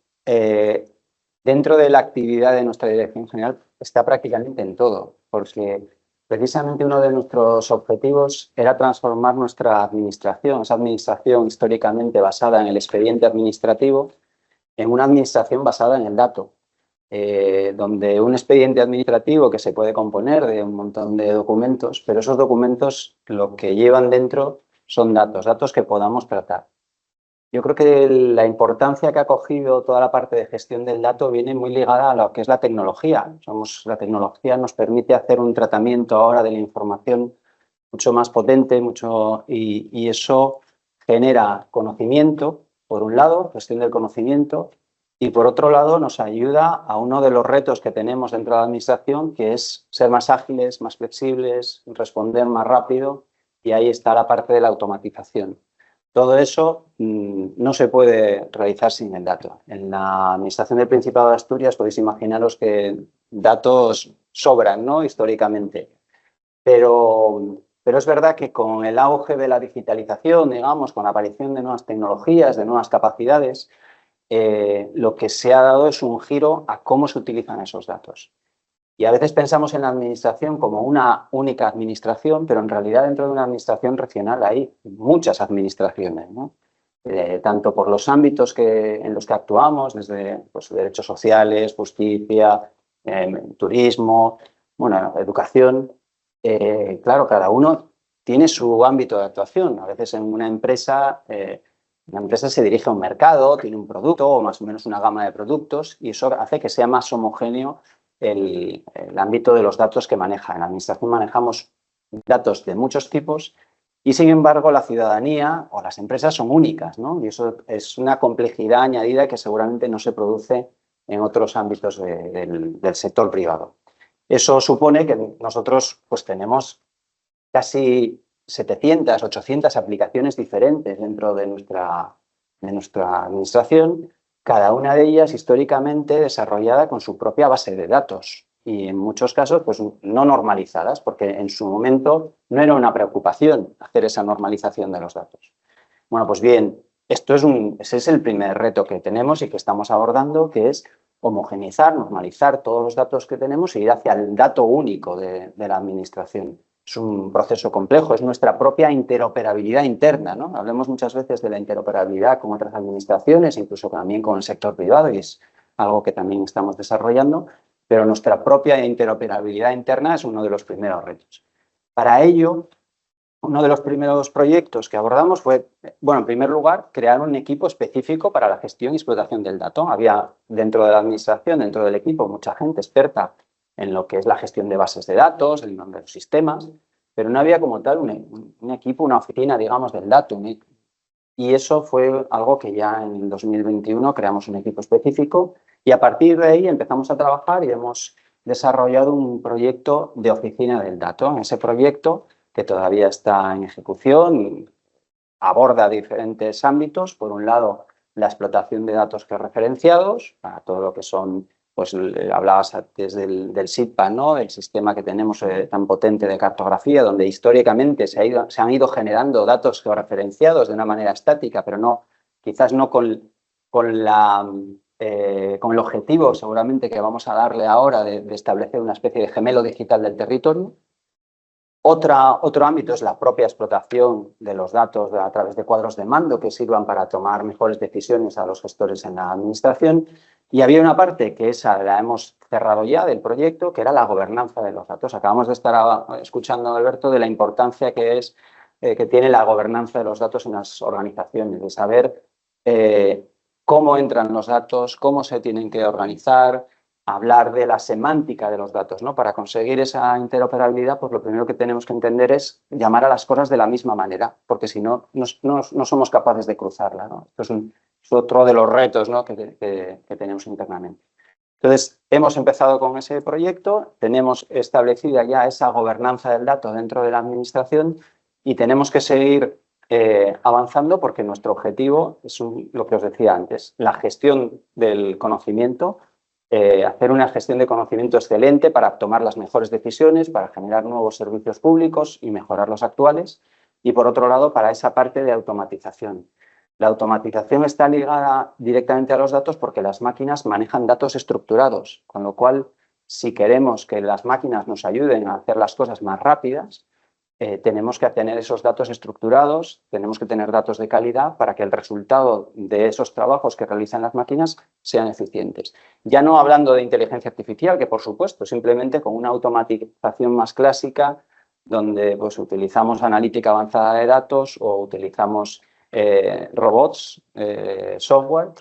dentro de la actividad de nuestra Dirección General está prácticamente en todo, porque precisamente uno de nuestros objetivos era transformar nuestra administración, esa administración históricamente basada en el expediente administrativo, en una administración basada en el dato. Donde un expediente administrativo que se puede componer de un montón de documentos, pero esos documentos lo que llevan dentro son datos que podamos tratar. Yo creo que la importancia que ha cogido toda la parte de gestión del dato viene muy ligada a lo que es la tecnología. La tecnología nos permite hacer un tratamiento ahora de la información mucho más potente, y eso genera conocimiento, por un lado, gestión del conocimiento, y por otro lado nos ayuda a uno de los retos que tenemos dentro de la administración, que es ser más ágiles, más flexibles, responder más rápido, y ahí está la parte de la automatización. Todo eso no se puede realizar sin el dato. En la Administración del Principado de Asturias podéis imaginaros que datos sobran, ¿no?, históricamente. Pero es verdad que con el auge de la digitalización, digamos, con la aparición de nuevas tecnologías, de nuevas capacidades, lo que se ha dado es un giro a cómo se utilizan esos datos. Y a veces pensamos en la administración como una única administración, pero en realidad dentro de una administración regional hay muchas administraciones, ¿no? Tanto por los ámbitos en los que actuamos, desde, pues, derechos sociales, justicia, turismo, bueno, educación. Claro, cada uno tiene su ámbito de actuación. A veces en una empresa se dirige a un mercado, tiene un producto o más o menos una gama de productos y eso hace que sea más homogéneo el ámbito de los datos que maneja. En la administración manejamos datos de muchos tipos y, sin embargo, la ciudadanía o las empresas son únicas, ¿no? Y eso es una complejidad añadida que seguramente no se produce en otros ámbitos del sector privado. Eso supone que nosotros pues, tenemos casi 700, 800 aplicaciones diferentes dentro de nuestra administración, cada una de ellas históricamente desarrollada con su propia base de datos y en muchos casos pues, no normalizadas, porque en su momento no era una preocupación hacer esa normalización de los datos. Bueno, pues bien, ese es el primer reto que tenemos y que estamos abordando, que es homogeneizar, normalizar todos los datos que tenemos e ir hacia el dato único de la administración. Es un proceso complejo, es nuestra propia interoperabilidad interna, ¿no? Hablamos muchas veces de la interoperabilidad con otras administraciones, incluso también con el sector privado, y es algo que también estamos desarrollando, pero nuestra propia interoperabilidad interna es uno de los primeros retos. Para ello, uno de los primeros proyectos que abordamos fue, bueno, en primer lugar, crear un equipo específico para la gestión y explotación del dato. Había dentro de la administración, dentro del equipo, mucha gente experta en lo que es la gestión de bases de datos, el nombre de los sistemas, pero no había como tal un equipo, una oficina, digamos, del dato. Y eso fue algo que ya en el 2021 creamos un equipo específico y a partir de ahí empezamos a trabajar y hemos desarrollado un proyecto de oficina del dato. En ese proyecto, que todavía está en ejecución, aborda diferentes ámbitos. Por un lado, la explotación de datos georreferenciados, para todo lo que son, pues hablabas antes del SITPAN, ¿no? El sistema que tenemos tan potente de cartografía, donde históricamente se han ido generando datos georreferenciados de una manera estática, pero quizás no con el objetivo seguramente que vamos a darle ahora de establecer una especie de gemelo digital del territorio. Otro ámbito es la propia explotación de los datos a través de cuadros de mando que sirvan para tomar mejores decisiones a los gestores en la administración. Y había una parte que esa la hemos cerrado ya del proyecto, que era la gobernanza de los datos. Acabamos de estar escuchando, Alberto, de la importancia que tiene la gobernanza de los datos en las organizaciones, de saber cómo entran los datos, cómo se tienen que organizar, hablar de la semántica de los datos, ¿no? Para conseguir esa interoperabilidad, pues lo primero que tenemos que entender es llamar a las cosas de la misma manera, porque si no, no somos capaces de cruzarla, ¿no? Esto es otro de los retos, ¿no? que tenemos internamente. Entonces, hemos empezado con ese proyecto, tenemos establecida ya esa gobernanza del dato dentro de la administración y tenemos que seguir avanzando porque nuestro objetivo es lo que os decía antes, la gestión del conocimiento, hacer una gestión de conocimiento excelente para tomar las mejores decisiones, para generar nuevos servicios públicos y mejorar los actuales. Y, por otro lado, para esa parte de automatización. La automatización está ligada directamente a los datos porque las máquinas manejan datos estructurados, con lo cual, si queremos que las máquinas nos ayuden a hacer las cosas más rápidas, tenemos que tener esos datos estructurados, tenemos que tener datos de calidad para que el resultado de esos trabajos que realizan las máquinas sean eficientes. Ya no hablando de inteligencia artificial, que por supuesto, simplemente con una automatización más clásica, donde pues, utilizamos analítica avanzada de datos o utilizamos robots, software,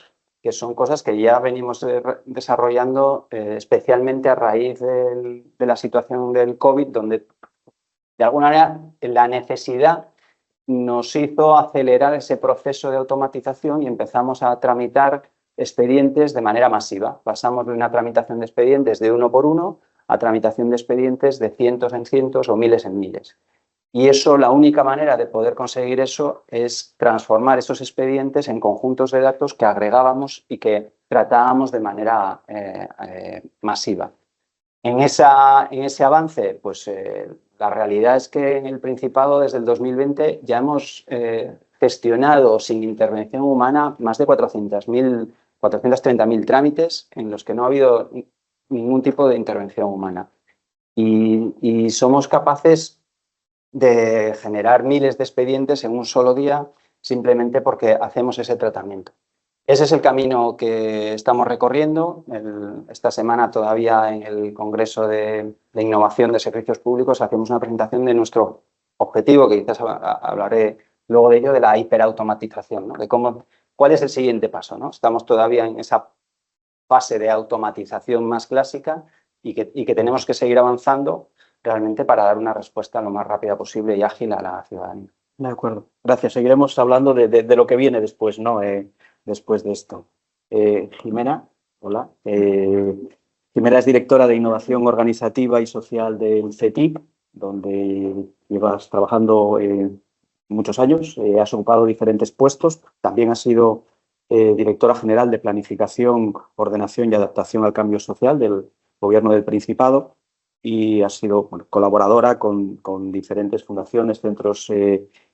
que son cosas que ya venimos desarrollando especialmente a raíz de la situación del COVID, donde de alguna manera la necesidad nos hizo acelerar ese proceso de automatización y empezamos a tramitar expedientes de manera masiva. Pasamos de una tramitación de expedientes de 1 por 1 a tramitación de expedientes de cientos en cientos o miles en miles. Y eso, la única manera de poder conseguir eso es transformar esos expedientes en conjuntos de datos que agregábamos y que tratábamos de manera masiva. En ese avance, pues la realidad es que en el Principado desde el 2020 ya hemos gestionado sin intervención humana más de 430.000 trámites en los que no ha habido ningún tipo de intervención humana. Y somos capaces de generar miles de expedientes en un solo día simplemente porque hacemos ese tratamiento. Ese es el camino que estamos recorriendo. Esta semana todavía en el Congreso de Innovación de Servicios Públicos hacemos una presentación de nuestro objetivo, que quizás hablaré luego de ello, de la hiperautomatización, ¿no? De cuál es el siguiente paso, ¿no? Estamos todavía en esa fase de automatización más clásica y que tenemos que seguir avanzando realmente para dar una respuesta lo más rápida posible y ágil a la ciudadanía. De acuerdo, gracias. Seguiremos hablando de lo que viene después, ¿no? Después de esto. Jimena, hola. Jimena es directora de Innovación Organizativa y Social del CETIC, donde llevas trabajando muchos años, has ocupado diferentes puestos, también has sido directora general de Planificación, Ordenación y Adaptación al Cambio Social del Gobierno del Principado y has sido colaboradora con diferentes fundaciones, centros,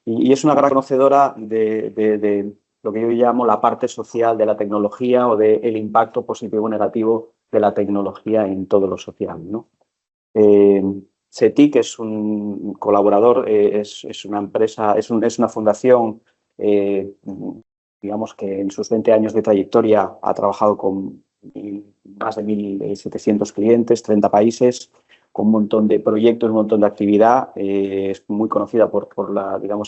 y es una gran conocedora de lo que yo llamo la parte social de la tecnología o del impacto positivo o negativo de la tecnología en todo lo social, ¿no? CETIC es un colaborador, es una empresa, es una fundación, digamos que en sus 20 años de trayectoria ha trabajado con más de 1.700 clientes, 30 países, con un montón de proyectos, un montón de actividad. Es muy conocida por la, digamos,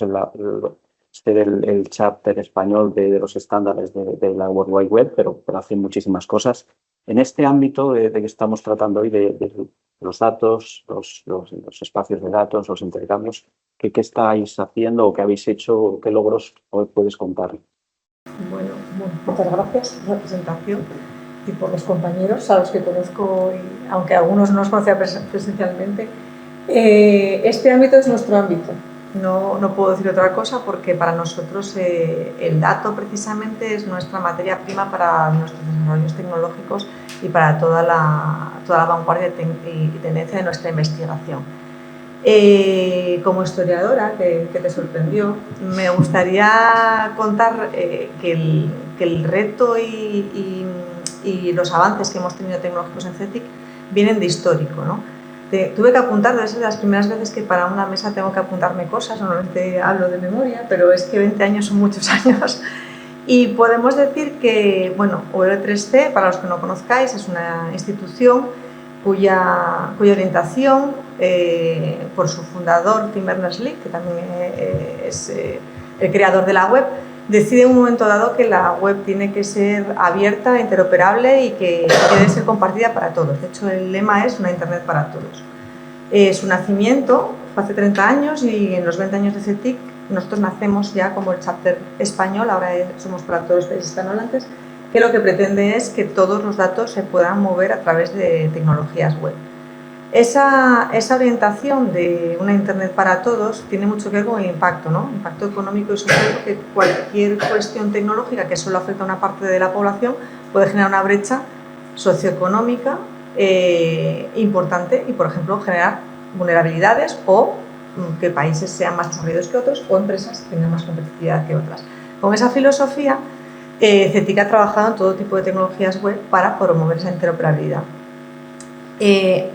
ser el chapter español de los estándares de la World Wide Web, pero hace muchísimas cosas. En este ámbito de que estamos tratando hoy, de los datos, los espacios de datos, los intercambios, ¿qué estáis haciendo o qué habéis hecho, qué logros puedes contar? Bueno, muchas gracias por la presentación y por los compañeros a los que conozco, aunque algunos no los conocía presencialmente. Este ámbito es nuestro ámbito. No puedo decir otra cosa porque para nosotros el dato precisamente es nuestra materia prima para nuestros desarrollos tecnológicos y para toda la vanguardia y tendencia de nuestra investigación. Como historiadora, que te sorprendió, me gustaría contar que el reto y los avances que hemos tenido tecnológicos en CETIC vienen de histórico, ¿no? Tuve que apuntar, debe ser de las primeras veces que para una mesa tengo que apuntarme cosas, normalmente hablo de memoria, pero es que 20 años son muchos años. Y podemos decir que, bueno, OR3C, para los que no conozcáis, es una institución cuya orientación, por su fundador, Tim Berners-Lee, que también es el creador de la web, decide en un momento dado que la web tiene que ser abierta, interoperable y que debe ser compartida para todos. De hecho, el lema es una Internet para todos. Su nacimiento fue hace 30 años y en los 20 años de CETIC nosotros nacemos ya como el chapter español, ahora somos para todos los países hispanohablantes, que lo que pretende es que todos los datos se puedan mover a través de tecnologías web. Esa orientación de una Internet para todos tiene mucho que ver con el impacto, ¿no? Impacto económico y social, porque cualquier cuestión tecnológica que solo afecta a una parte de la población puede generar una brecha socioeconómica importante y, por ejemplo, generar vulnerabilidades o que países sean más desarrollados que otros o empresas tengan más competitividad que otras. Con esa filosofía, CETIC ha trabajado en todo tipo de tecnologías web para promover esa interoperabilidad.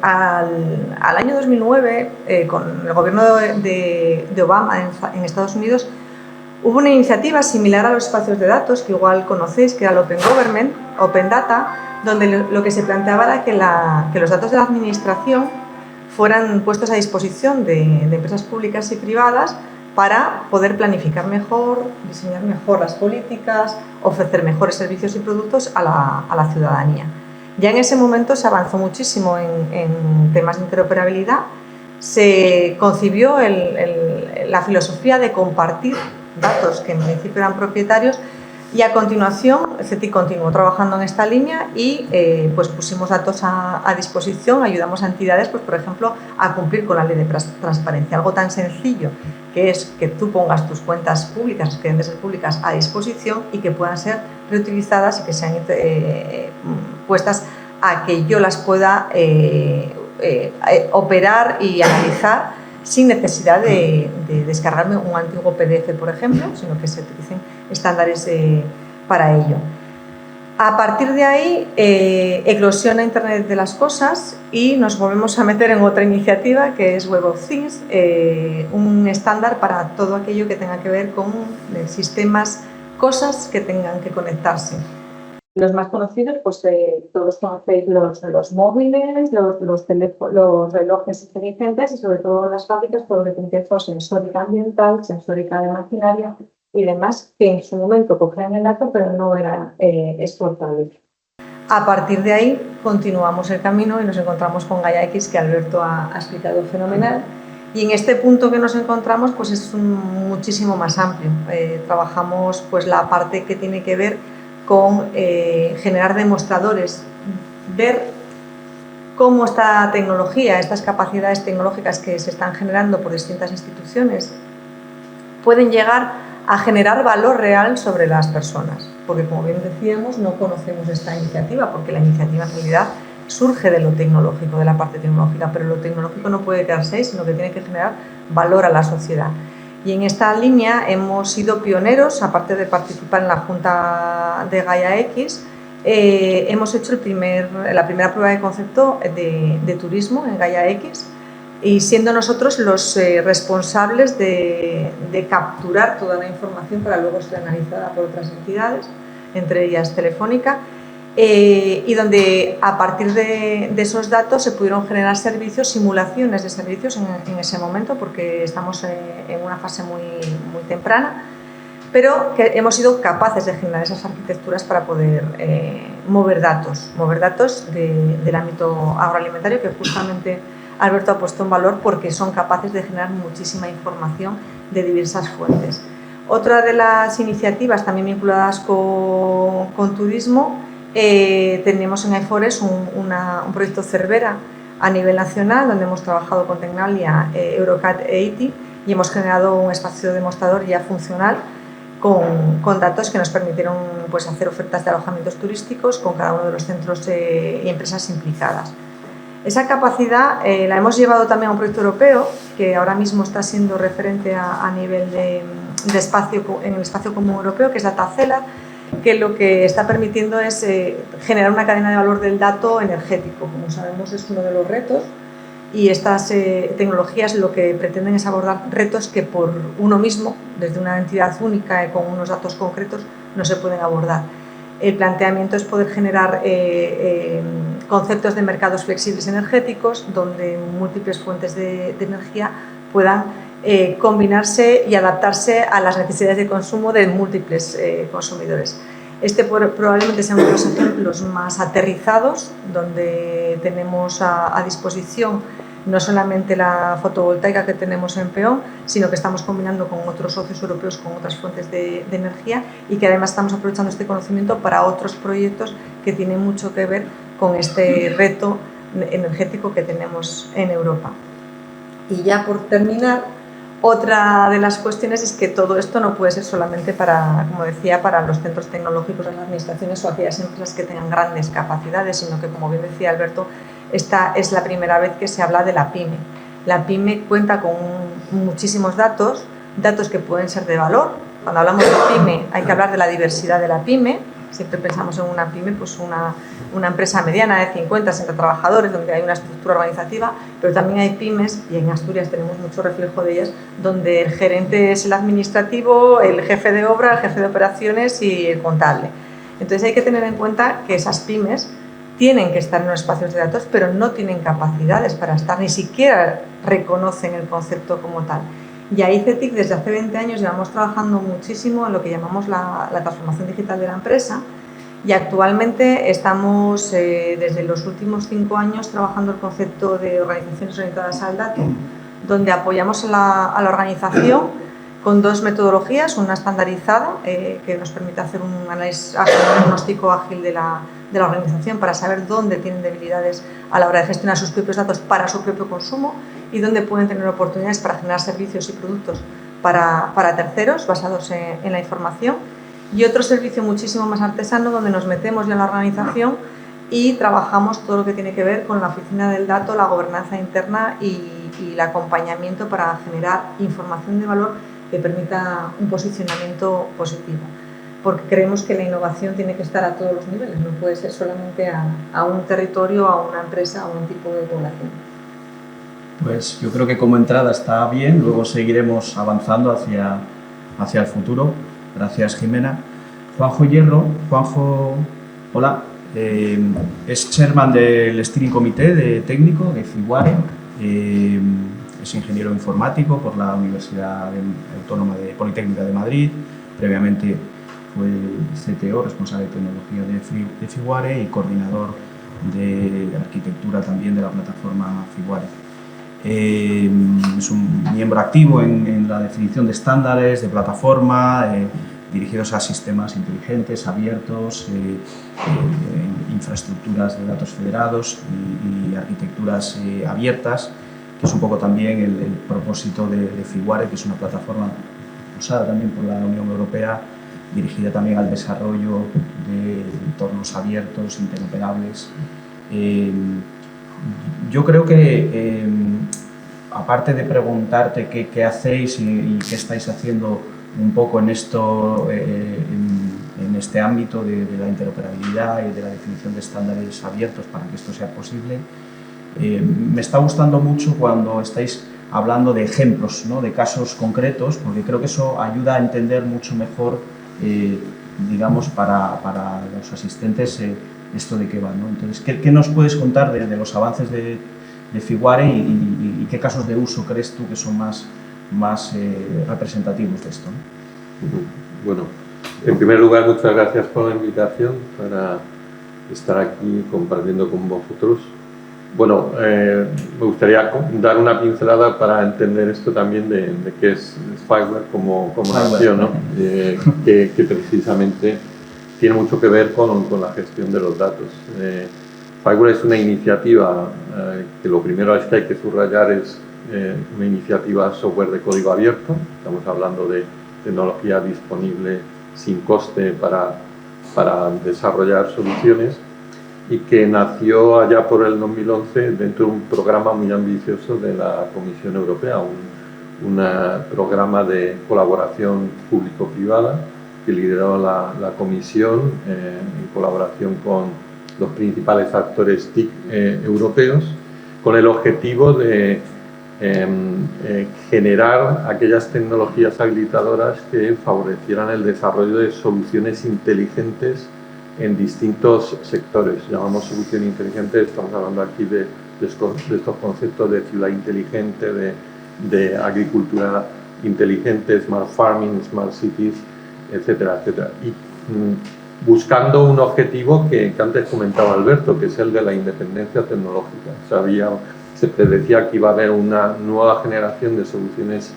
Al año 2009, con el gobierno de Obama en Estados Unidos, hubo una iniciativa similar a los espacios de datos, que igual conocéis, que era el Open Government, Open Data, donde lo que se planteaba era que los datos de la administración fueran puestos a disposición de empresas públicas y privadas para poder planificar mejor, diseñar mejor las políticas, ofrecer mejores servicios y productos a la ciudadanía. Ya en ese momento se avanzó muchísimo en temas de interoperabilidad, se concibió la filosofía de compartir datos que en principio eran propietarios y a continuación CETIC continuó trabajando en esta línea y pues pusimos datos a disposición, ayudamos a entidades, pues, por ejemplo, a cumplir con la ley de transparencia, algo tan sencillo que es que tú pongas tus cuentas públicas, que deben de ser públicas, a disposición y que puedan ser reutilizadas y que sean puestas a que yo las pueda operar y analizar sin necesidad de descargarme un antiguo PDF, por ejemplo, sino que se utilicen estándares para ello. A partir de ahí eclosiona Internet de las Cosas y nos volvemos a meter en otra iniciativa que es Web of Things, un estándar para todo aquello que tenga que ver con sistemas, cosas que tengan que conectarse. Los más conocidos, pues todos conocéis los móviles, los relojes inteligentes y sobre todo las fábricas por lo que tiene sensórica ambiental, sensórica de maquinaria y demás, que en su momento cogían el dato pero no era exportable. A partir de ahí continuamos el camino y nos encontramos con Gaia X, que Alberto ha explicado fenomenal. Y en este punto que nos encontramos pues es muchísimo más amplio. Trabajamos pues la parte que tiene que ver con generar demostradores, ver cómo esta tecnología, estas capacidades tecnológicas que se están generando por distintas instituciones pueden llegar a generar valor real sobre las personas. Porque, como bien decíamos, no conocemos esta iniciativa, porque la iniciativa en realidad surge de lo tecnológico, de la parte tecnológica, pero lo tecnológico no puede quedarse ahí, sino que tiene que generar valor a la sociedad. Y en esta línea hemos sido pioneros, aparte de participar en la Junta de Gaia X, hemos hecho la primera prueba de concepto de turismo en Gaia X, y siendo nosotros los responsables de capturar toda la información para luego ser analizada por otras entidades, entre ellas Telefónica, y donde a partir de esos datos se pudieron generar servicios, simulaciones de servicios en ese momento, porque estamos en una fase muy temprana, pero que hemos sido capaces de generar esas arquitecturas para poder mover datos del ámbito agroalimentario, que justamente Alberto ha puesto en valor porque son capaces de generar muchísima información de diversas fuentes. Otra de las iniciativas también vinculadas con turismo, tenemos en iForest un proyecto Cervera a nivel nacional, donde hemos trabajado con Tecnalia, Eurocat e ITI, y hemos generado un espacio demostrador ya funcional con datos que nos permitieron pues, hacer ofertas de alojamientos turísticos con cada uno de los centros y empresas implicadas. Esa capacidad la hemos llevado también a un proyecto europeo que ahora mismo está siendo referente a nivel de espacio, en el espacio común europeo, que es DataCelar, que lo que está permitiendo es generar una cadena de valor del dato energético. Como sabemos, es uno de los retos, y estas tecnologías lo que pretenden es abordar retos que por uno mismo, desde una entidad única y con unos datos concretos, no se pueden abordar. El planteamiento es poder generar conceptos de mercados flexibles energéticos, donde múltiples fuentes de energía puedan combinarse y adaptarse a las necesidades de consumo de múltiples consumidores. Este probablemente sea uno de los ejemplos más aterrizados, donde tenemos a disposición no solamente la fotovoltaica que tenemos en Peón, sino que estamos combinando con otros socios europeos con otras fuentes de energía, y que además estamos aprovechando este conocimiento para otros proyectos que tienen mucho que ver con este reto energético que tenemos en Europa. Y ya por terminar, otra de las cuestiones es que todo esto no puede ser solamente para, como decía, para los centros tecnológicos de las administraciones o aquellas empresas que tengan grandes capacidades, sino que, como bien decía Alberto, esta es la primera vez que se habla de la PYME. La PYME cuenta con muchísimos datos que pueden ser de valor. Cuando hablamos de PYME hay que hablar de la diversidad de la PYME. Siempre pensamos en una PYME, pues una empresa mediana de 50, 60 trabajadores, donde hay una estructura organizativa, pero también hay pymes, y en Asturias tenemos mucho reflejo de ellas, donde el gerente es el administrativo, el jefe de obra, el jefe de operaciones y el contable. Entonces hay que tener en cuenta que esas pymes tienen que estar en los espacios de datos, pero no tienen capacidades para estar, ni siquiera reconocen el concepto como tal. Y ahí CETIC desde hace 20 años llevamos trabajando muchísimo en lo que llamamos la transformación digital de la empresa, y actualmente estamos desde los últimos 5 años trabajando el concepto de organizaciones orientadas al dato, donde apoyamos a la organización con 2 metodologías, una estandarizada que nos permite hacer un análisis, un diagnóstico ágil de la organización para saber dónde tienen debilidades a la hora de gestionar sus propios datos para su propio consumo y dónde pueden tener oportunidades para generar servicios y productos para terceros basados en la información, y otro servicio muchísimo más artesano donde nos metemos ya en la organización y trabajamos todo lo que tiene que ver con la oficina del dato, la gobernanza interna y el acompañamiento para generar información de valor que permita un posicionamiento positivo, porque creemos que la innovación tiene que estar a todos los niveles, no puede ser solamente a un territorio, a una empresa, a un tipo de población. Pues yo creo que como entrada está bien, luego seguiremos avanzando hacia el futuro. Gracias, Jimena. Juanjo Hierro Hola, es chairman del Steering Comité técnico de FIWARE, es ingeniero informático por la Universidad Autónoma Politécnica de Madrid, previamente fue CTO, responsable de tecnología de FIWARE y coordinador de arquitectura también de la plataforma FIWARE. Es un miembro activo en la definición de estándares de plataforma dirigidos a sistemas inteligentes, abiertos, infraestructuras de datos federados y arquitecturas abiertas, que es un poco también el propósito de FIWARE, que es una plataforma usada también por la Unión Europea, dirigida también al desarrollo de entornos abiertos, interoperables. Yo creo que, aparte de preguntarte qué hacéis y qué estáis haciendo un poco en esto, en este ámbito de la interoperabilidad y de la definición de estándares abiertos para que esto sea posible, me está gustando mucho cuando estáis hablando de ejemplos, ¿no? De casos concretos, porque creo que eso ayuda a entender mucho mejor, digamos, para los asistentes esto de qué va, ¿no? Entonces, ¿qué nos puedes contar de los avances de FIWARE y qué casos de uso crees tú que son más representativos de esto, ¿no? Bueno, en primer lugar, muchas gracias por la invitación para estar aquí compartiendo con vosotros. Bueno, me gustaría dar una pincelada para entender esto también de qué es FIWARE como nación, ¿no? que precisamente tiene mucho que ver con la gestión de los datos. FIWARE es una iniciativa que lo primero es que hay que subrayar es una iniciativa software de código abierto. Estamos hablando de tecnología disponible sin coste para desarrollar soluciones, y que nació allá por el 2011 dentro de un programa muy ambicioso de la Comisión Europea, un programa de colaboración público-privada que lideró la Comisión en colaboración con los principales actores TIC europeos, con el objetivo de generar aquellas tecnologías habilitadoras que favorecieran el desarrollo de soluciones inteligentes en distintos sectores. Llamamos solución inteligente, estamos hablando aquí de estos conceptos de ciudad inteligente, de agricultura inteligente, smart farming, smart cities, etcétera, etcétera. Y buscando un objetivo que antes comentaba Alberto, que es el de la independencia tecnológica. Se predecía que iba a haber una nueva generación de soluciones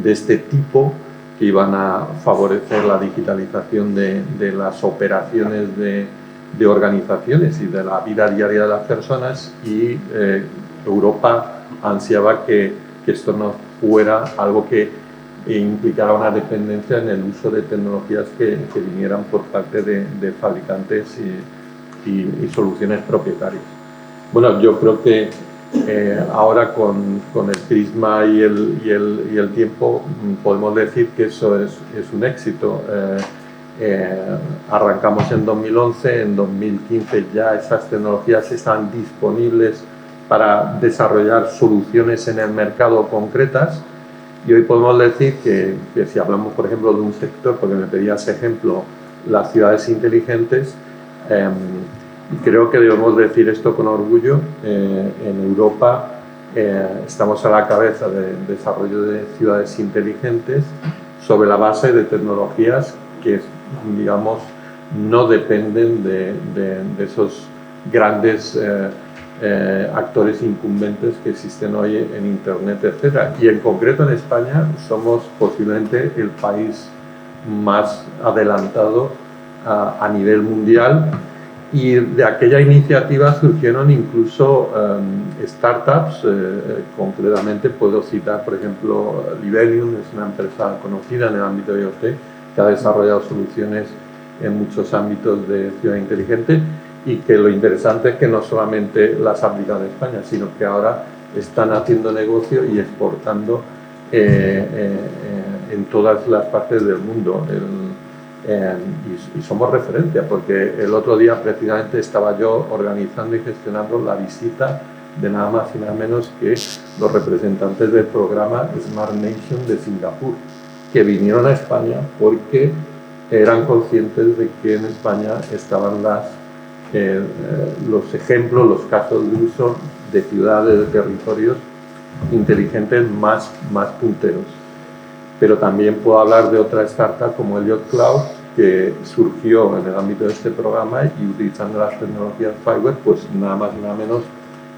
de este tipo que iban a favorecer la digitalización de las operaciones de organizaciones y de la vida diaria de las personas, y Europa ansiaba que esto no fuera algo que implicara una dependencia en el uso de tecnologías que vinieran por parte de fabricantes y soluciones propietarias. Bueno, yo creo que ahora con el prisma y el tiempo podemos decir que eso es un éxito. Arrancamos en 2011, en 2015 ya esas tecnologías están disponibles para desarrollar soluciones en el mercado concretas, y hoy podemos decir que si hablamos, por ejemplo, de un sector, porque me pedías ejemplo, las ciudades inteligentes, creo que debemos decir esto con orgullo. En Europa estamos a la cabeza del desarrollo de ciudades inteligentes sobre la base de tecnologías que, digamos, no dependen de esos grandes actores incumbentes que existen hoy en Internet, etc. Y en concreto en España somos posiblemente el país más adelantado a nivel mundial. Y de aquella iniciativa surgieron incluso startups, concretamente puedo citar, por ejemplo, Libelium, es una empresa conocida en el ámbito de IoT, que ha desarrollado soluciones en muchos ámbitos de ciudad inteligente, y que lo interesante es que no solamente las aplican en España, sino que ahora están haciendo negocio y exportando en todas las partes del mundo. Y somos referencia, porque el otro día precisamente estaba yo organizando y gestionando la visita de nada más y nada menos que los representantes del programa Smart Nation de Singapur, que vinieron a España porque eran conscientes de que en España estaban las los ejemplos, los casos de uso de ciudades, de territorios inteligentes más punteros. Pero también puedo hablar de otra startup como Elliott Cloud, que surgió en el ámbito de este programa y utilizando las tecnologías Fiverr, pues nada más y nada menos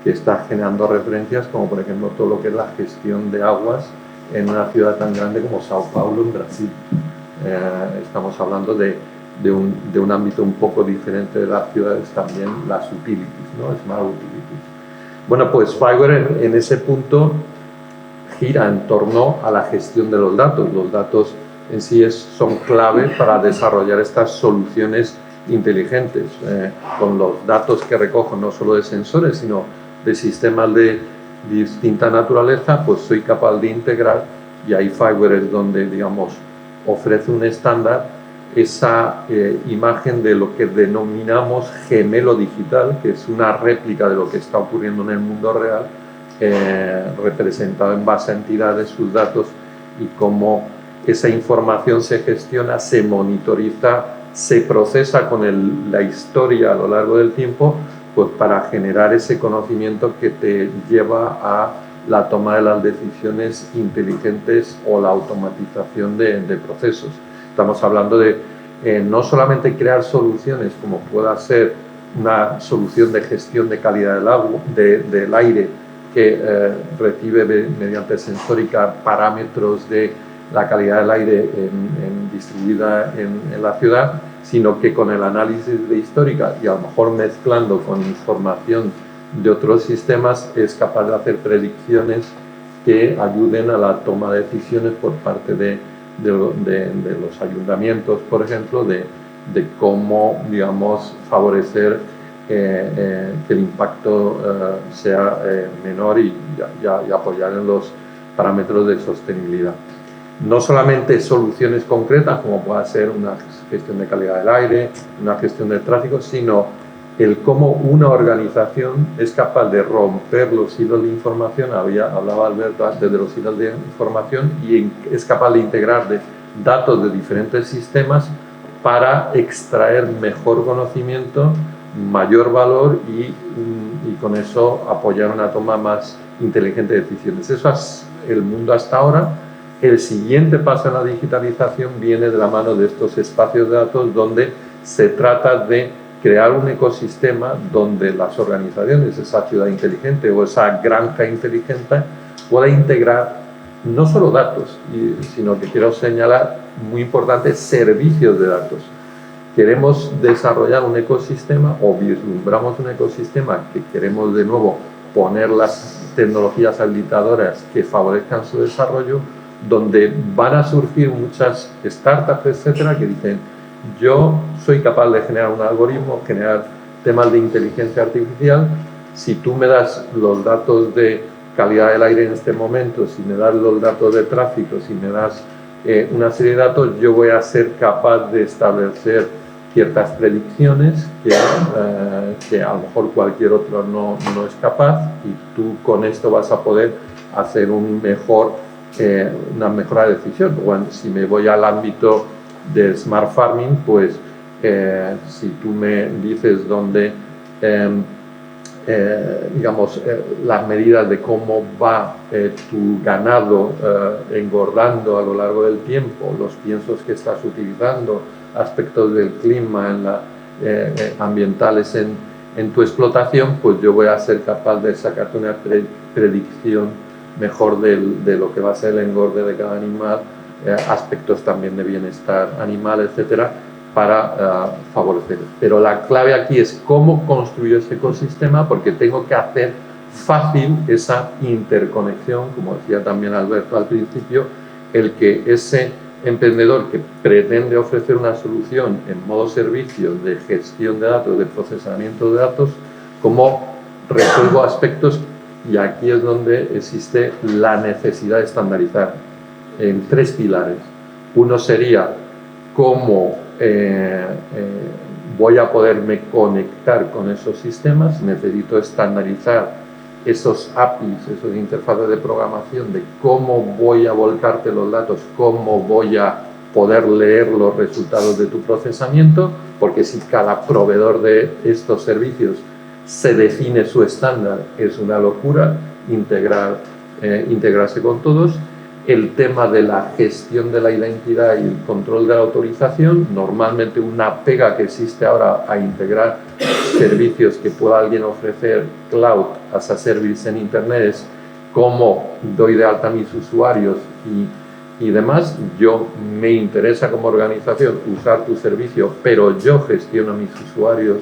que está generando referencias como por ejemplo todo lo que es la gestión de aguas en una ciudad tan grande como Sao Paulo en Brasil. Estamos hablando de un ámbito un poco diferente de las ciudades también, las utilities, ¿no? Smart utilities. Bueno, pues Fiverr en ese punto gira en torno a la gestión de los datos. Los datos en sí son clave para desarrollar estas soluciones inteligentes. Con los datos que recojo no solo de sensores, sino de sistemas de distinta naturaleza, pues soy capaz de integrar, y ahí Fiverr es donde, digamos, ofrece un estándar, esa imagen de lo que denominamos gemelo digital, que es una réplica de lo que está ocurriendo en el mundo real, representado en base a entidades, sus datos y cómo esa información se gestiona, se monitoriza, se procesa con la historia a lo largo del tiempo, pues para generar ese conocimiento que te lleva a la toma de las decisiones inteligentes o la automatización de procesos. Estamos hablando de no solamente crear soluciones como pueda ser una solución de gestión de calidad del agua, del aire, que recibe mediante sensórica parámetros de la calidad del aire distribuida en la ciudad, sino que con el análisis de histórica y a lo mejor mezclando con información de otros sistemas es capaz de hacer predicciones que ayuden a la toma de decisiones por parte de los ayuntamientos, por ejemplo, de cómo, digamos, favorecer que el impacto sea menor y apoyar en los parámetros de sostenibilidad. No solamente soluciones concretas, como pueda ser una gestión de calidad del aire, una gestión del tráfico, sino el cómo una organización es capaz de romper los hilos de información. Hablaba Alberto antes de los hilos de información, y es capaz de integrar datos de diferentes sistemas para extraer mejor conocimiento, mayor valor y con eso apoyar una toma más inteligente de decisiones. Eso es el mundo hasta ahora. El siguiente paso en la digitalización viene de la mano de estos espacios de datos, donde se trata de crear un ecosistema donde las organizaciones, esa ciudad inteligente o esa granja inteligente, pueda integrar no solo datos, sino que quiero señalar, muy importante, servicios de datos. Queremos desarrollar un ecosistema o vislumbramos un ecosistema que queremos de nuevo poner las tecnologías habilitadoras que favorezcan su desarrollo, donde van a surgir muchas startups, etcétera, que dicen: yo soy capaz de generar un algoritmo, generar temas de inteligencia artificial. Si tú me das los datos de calidad del aire en este momento, si me das los datos de tráfico, si me das una serie de datos, yo voy a ser capaz de establecer ciertas predicciones que a lo mejor cualquier otro no es capaz, y tú con esto vas a poder hacer una mejor decisión. Bueno, si me voy al ámbito del smart farming, pues si tú me dices dónde, digamos, las medidas de cómo va tu ganado engordando a lo largo del tiempo, los piensos que estás utilizando, aspectos del clima, ambientales en tu explotación, pues yo voy a ser capaz de sacarte una predicción mejor de lo que va a ser el engorde de cada animal, aspectos también de bienestar animal, etcétera, para favorecer. Pero la clave aquí es cómo construyo ese ecosistema, porque tengo que hacer fácil esa interconexión, como decía también Alberto al principio, el que ese emprendedor que pretende ofrecer una solución en modo servicio de gestión de datos, de procesamiento de datos, cómo resuelvo aspectos. Y aquí es donde existe la necesidad de estandarizar en 3 pilares. Uno sería cómo voy a poderme conectar con esos sistemas. Necesito estandarizar esos APIs, esos interfaces de programación, de cómo voy a volcarte los datos, cómo voy a poder leer los resultados de tu procesamiento. porque si cada proveedor de estos servicios se define su estándar, es una locura integrarse con todos. El tema de la gestión de la identidad y el control de la autorización, normalmente una pega que existe ahora a integrar servicios que pueda alguien ofrecer cloud as a service en Internet es cómo doy de alta a mis usuarios y demás. Yo me interesa como organización usar tu servicio, pero yo gestiono a mis usuarios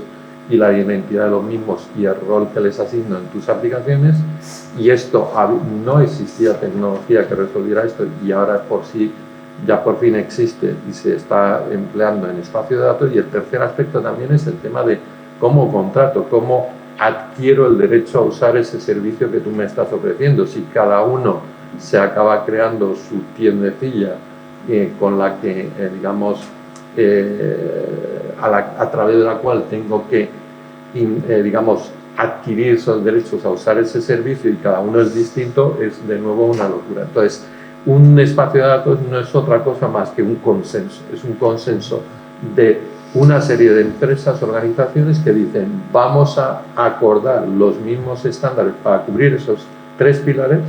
y la identidad de los mismos y el rol que les asigno en tus aplicaciones, y esto no existía tecnología que resolviera esto y ahora ya por fin existe y se está empleando en espacio de datos. Y el tercer aspecto también es el tema de cómo contrato, cómo adquiero el derecho a usar ese servicio que tú me estás ofreciendo. Si cada uno se acaba creando su tiendecilla con la que, digamos, a través de la cual tengo que, digamos, adquirir esos derechos a usar ese servicio, y cada uno es distinto, es de nuevo una locura. Entonces, un espacio de datos no es otra cosa más que un consenso, es un consenso de una serie de empresas, organizaciones que dicen vamos a acordar los mismos estándares para cubrir esos tres pilares,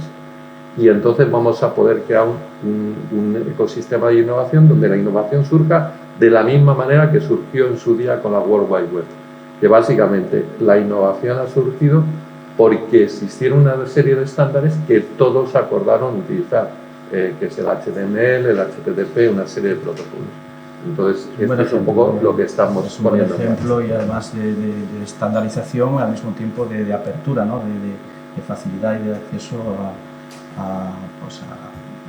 y entonces vamos a poder crear un ecosistema de innovación donde la innovación surja de la misma manera que surgió en su día con la World Wide Web, que básicamente la innovación ha surgido porque existieron una serie de estándares que todos acordaron utilizar, que es el HTML, el HTTP, una serie de protocolos. Entonces, esto es un poco lo que estamos poniendo. Un buen ejemplo, y además de estandarización, al mismo tiempo de apertura, ¿no? de facilidad y de acceso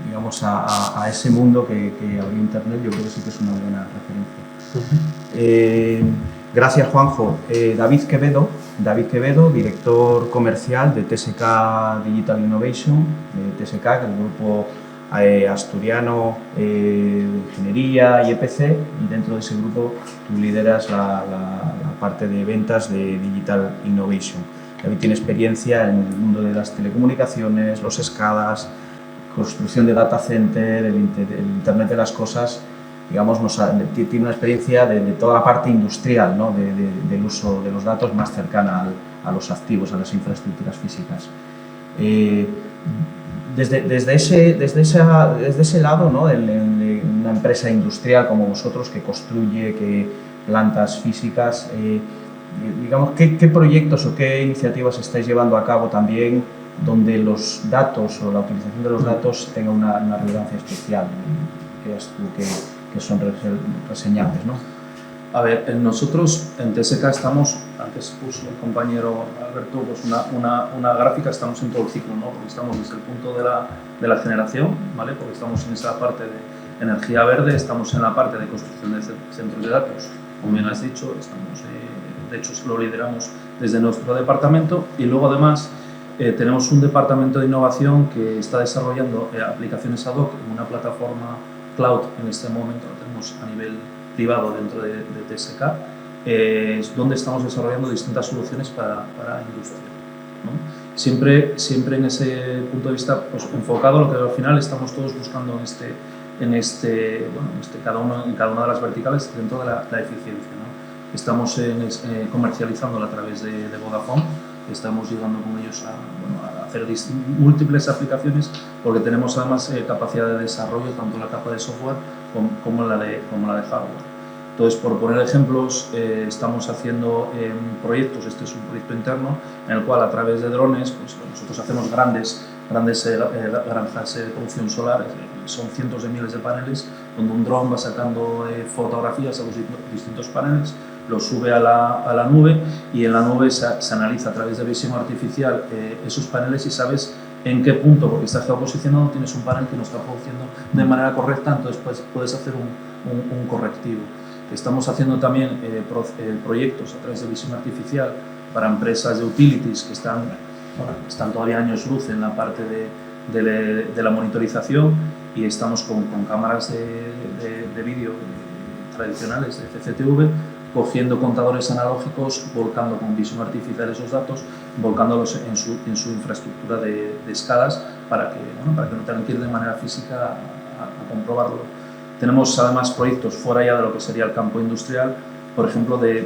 digamos a ese mundo que abrió Internet. Yo creo que sí que es una buena referencia. Gracias, Juanjo. David Quevedo, director comercial de TSK Digital Innovation, de TSK, que es el grupo asturiano de ingeniería y EPC, y dentro de ese grupo tú lideras la parte de ventas de Digital Innovation. David tiene experiencia en el mundo de las telecomunicaciones, los SCADAs, construcción de data center, el Internet de las cosas. Digamos, tiene una experiencia de toda la parte industrial, ¿no? del uso de los datos más cercana a los activos, a las infraestructuras físicas. Desde ese lado, ¿no? de una empresa industrial como vosotros que construye plantas físicas, digamos, ¿qué proyectos o qué iniciativas estáis llevando a cabo también donde los datos o la utilización de los datos tenga una relevancia especial? Creas tú que son reseñables, ¿no? A ver, nosotros en TSK estamos, antes puso el compañero Alberto, pues una gráfica, estamos en todo el ciclo, ¿no? Porque estamos desde el punto de la generación, ¿vale? Porque estamos en esa parte de energía verde, estamos en la parte de construcción de centros de datos, como bien has dicho, estamos, de hecho lo lideramos desde nuestro departamento, y luego además tenemos un departamento de innovación que está desarrollando aplicaciones ad hoc en una plataforma cloud. En este momento lo tenemos a nivel privado dentro de TSK, es donde estamos desarrollando distintas soluciones para industria, ¿no? Siempre en ese punto de vista, pues, enfocado a lo que al final estamos todos buscando cada una de las verticales dentro de la eficiencia, ¿no? Estamos comercializándola a través de Vodafone. Estamos llegando con ellos a hacer múltiples aplicaciones, porque tenemos además capacidad de desarrollo tanto en la capa de software como la de hardware. Entonces, por poner ejemplos, estamos haciendo proyectos. Este es un proyecto interno en el cual, a través de drones, pues, nosotros hacemos grandes granjas de producción solar. Son cientos de miles de paneles, donde un dron va sacando fotografías a los distintos paneles, lo sube a la nube, y en la nube se analiza a través de visión artificial esos paneles, y sabes en qué punto, porque está geoposicionado, tienes un panel que no está produciendo de manera correcta, entonces puedes hacer un correctivo. Estamos haciendo también proyectos a través de visión artificial para empresas de utilities que están todavía años luz en la parte de la monitorización, y estamos con cámaras de vídeo tradicionales de CCTV, cogiendo contadores analógicos, volcando con visión artificial esos datos, volcándolos en su infraestructura de escalas para que no tengan que ir de manera física a comprobarlo. Tenemos además proyectos fuera ya de lo que sería el campo industrial por ejemplo, de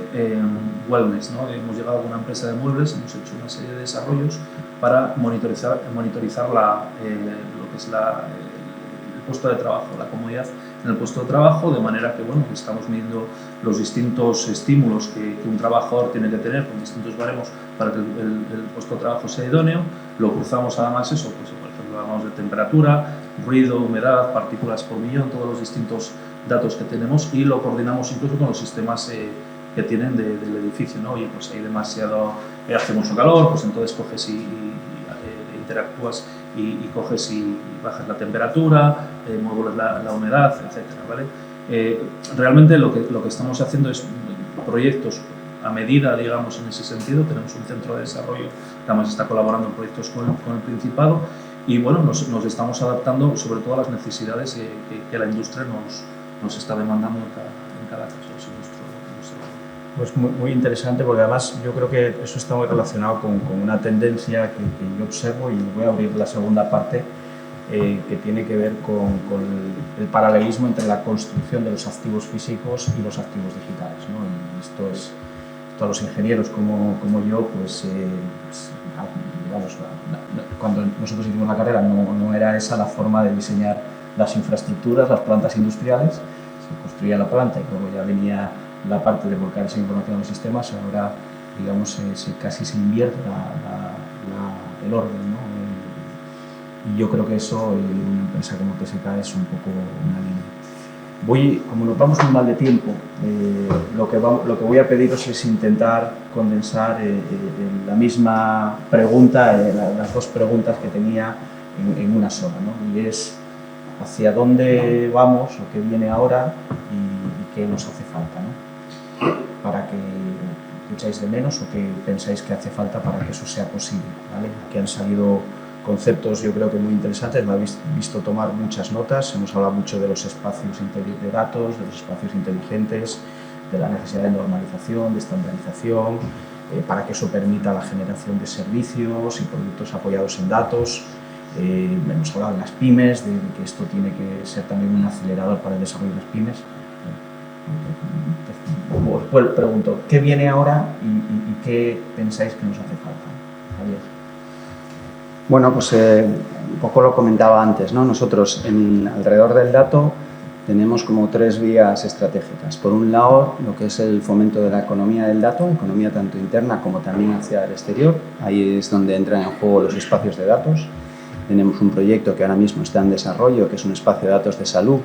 wellness, ¿no? Hemos llegado con una empresa de muebles, hemos hecho una serie de desarrollos para monitorizar lo que es el puesto de trabajo, la comodidad en el puesto de trabajo, de manera que, bueno, estamos midiendo los distintos estímulos que un trabajador tiene que tener con distintos baremos para que el puesto de trabajo sea idóneo. Lo cruzamos además eso, pues, por ejemplo, hablamos de temperatura, ruido, humedad, partículas por millón, todos los distintos datos que tenemos, y lo coordinamos incluso con los sistemas que tienen del edificio, ¿no? Oye, pues hay demasiado, hace mucho calor, pues entonces coges y interactúas y coges y bajas la temperatura, modulas la humedad, etcétera, ¿vale? Realmente lo que estamos haciendo es proyectos a medida, digamos, en ese sentido. Tenemos un centro de desarrollo que además está colaborando en proyectos con el Principado, y bueno, nos estamos adaptando sobre todo a las necesidades que la industria nos está demandando en cada caso. Pues muy interesante, porque además yo creo que eso está muy relacionado con una tendencia que yo observo, y voy a abrir la segunda parte, que tiene que ver con el paralelismo entre la construcción de los activos físicos y los activos digitales, ¿no? Y esto a los ingenieros como yo, pues digamos, cuando nosotros hicimos la carrera no era esa la forma de diseñar las infraestructuras, las plantas industriales. Se construía la planta y luego ya venía la parte de volcar esa información a los sistemas. Ahora, digamos, casi se invierte el orden, ¿no? Y yo creo que eso en una empresa como TSK es un poco una línea. Como nos vamos muy mal de tiempo, lo que voy a pediros es intentar condensar la misma pregunta, las dos preguntas que tenía en una sola, ¿no? Y es hacia dónde vamos, o qué viene ahora y qué nos hace falta, ¿no? Para que echáis de menos o qué pensáis que hace falta para que eso sea posible, ¿vale? Aquí han salido conceptos, yo creo que muy interesantes. Me habéis visto tomar muchas notas. Hemos hablado mucho de los espacios de datos, de los espacios inteligentes, de la necesidad de normalización, de estandarización, para que eso permita la generación de servicios y productos apoyados en datos. Hemos hablado de las pymes, de que esto tiene que ser también un acelerador para el desarrollo de las pymes. Pues pregunto, ¿qué viene ahora y qué pensáis que nos hace falta? Javier. Bueno, pues un poco lo comentaba antes, ¿no? Nosotros alrededor del dato tenemos como tres vías estratégicas. Por un lado, lo que es el fomento de la economía del dato, economía tanto interna como también hacia el exterior. Ahí es donde entran en juego los espacios de datos. Tenemos un proyecto que ahora mismo está en desarrollo, que es un espacio de datos de salud,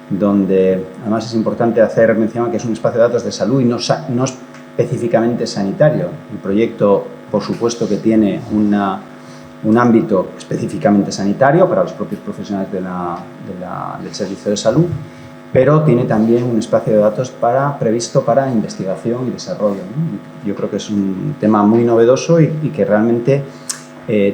donde además es importante hacer mención a que es un espacio de datos de salud y no específicamente sanitario. El proyecto, por supuesto, que tiene un ámbito específicamente sanitario para los propios profesionales del servicio de salud, pero tiene también un espacio de datos previsto para investigación y desarrollo, ¿no? Yo creo que es un tema muy novedoso y que realmente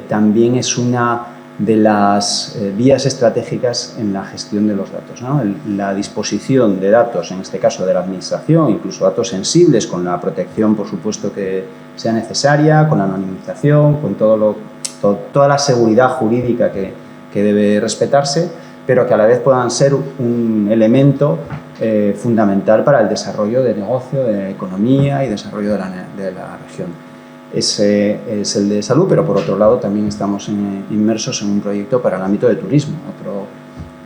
también es una de las vías estratégicas en la gestión de los datos, ¿no? La disposición de datos, en este caso de la administración, incluso datos sensibles, con la protección, por supuesto, que sea necesaria, con la anonimización, con toda la seguridad jurídica que debe respetarse, pero que a la vez puedan ser un elemento fundamental para el desarrollo de negocio, de economía y desarrollo de la región. Ese es el de salud, pero por otro lado también estamos inmersos en un proyecto para el ámbito de turismo, otro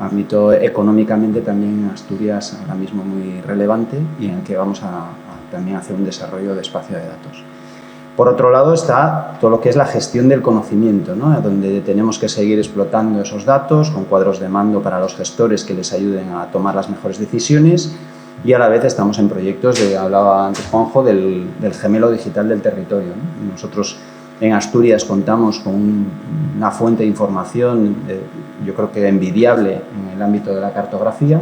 ámbito económicamente también en Asturias ahora mismo muy relevante y en el que vamos a también hacer un desarrollo de espacio de datos. Por otro lado está todo lo que es la gestión del conocimiento, ¿no? Donde tenemos que seguir explotando esos datos con cuadros de mando para los gestores que les ayuden a tomar las mejores decisiones, y a la vez estamos en proyectos hablaba antes Juanjo, del gemelo digital del territorio, ¿no? Nosotros en Asturias contamos con una fuente de información, yo creo que envidiable en el ámbito de la cartografía,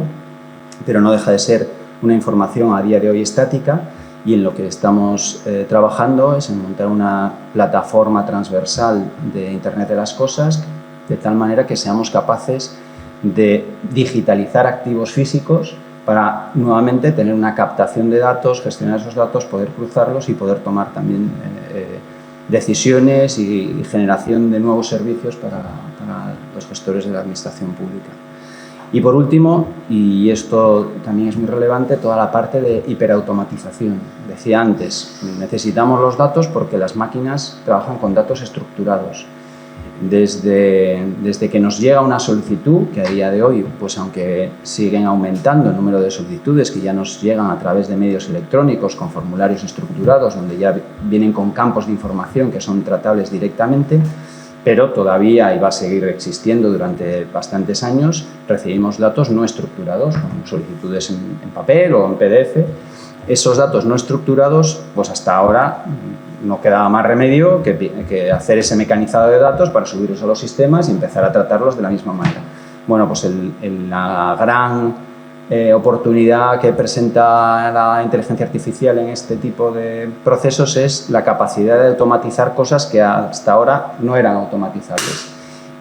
pero no deja de ser una información a día de hoy estática, y en lo que estamos trabajando es en montar una plataforma transversal de Internet de las Cosas, de tal manera que seamos capaces de digitalizar activos físicos para nuevamente tener una captación de datos, gestionar esos datos, poder cruzarlos y poder tomar también decisiones y generación de nuevos servicios para los gestores de la administración pública. Y por último, y esto también es muy relevante, toda la parte de hiperautomatización. Decía antes, necesitamos los datos porque las máquinas trabajan con datos estructurados. Desde que nos llega una solicitud, que a día de hoy, pues aunque siguen aumentando el número de solicitudes que ya nos llegan a través de medios electrónicos con formularios estructurados, donde ya vienen con campos de información que son tratables directamente, pero todavía, y va a seguir existiendo durante bastantes años, recibimos datos no estructurados, con solicitudes en papel o en PDF. Esos datos no estructurados, pues hasta ahora no quedaba más remedio que hacer ese mecanizado de datos para subirlos a los sistemas y empezar a tratarlos de la misma manera. Bueno, pues la gran oportunidad que presenta la inteligencia artificial en este tipo de procesos es la capacidad de automatizar cosas que hasta ahora no eran automatizables.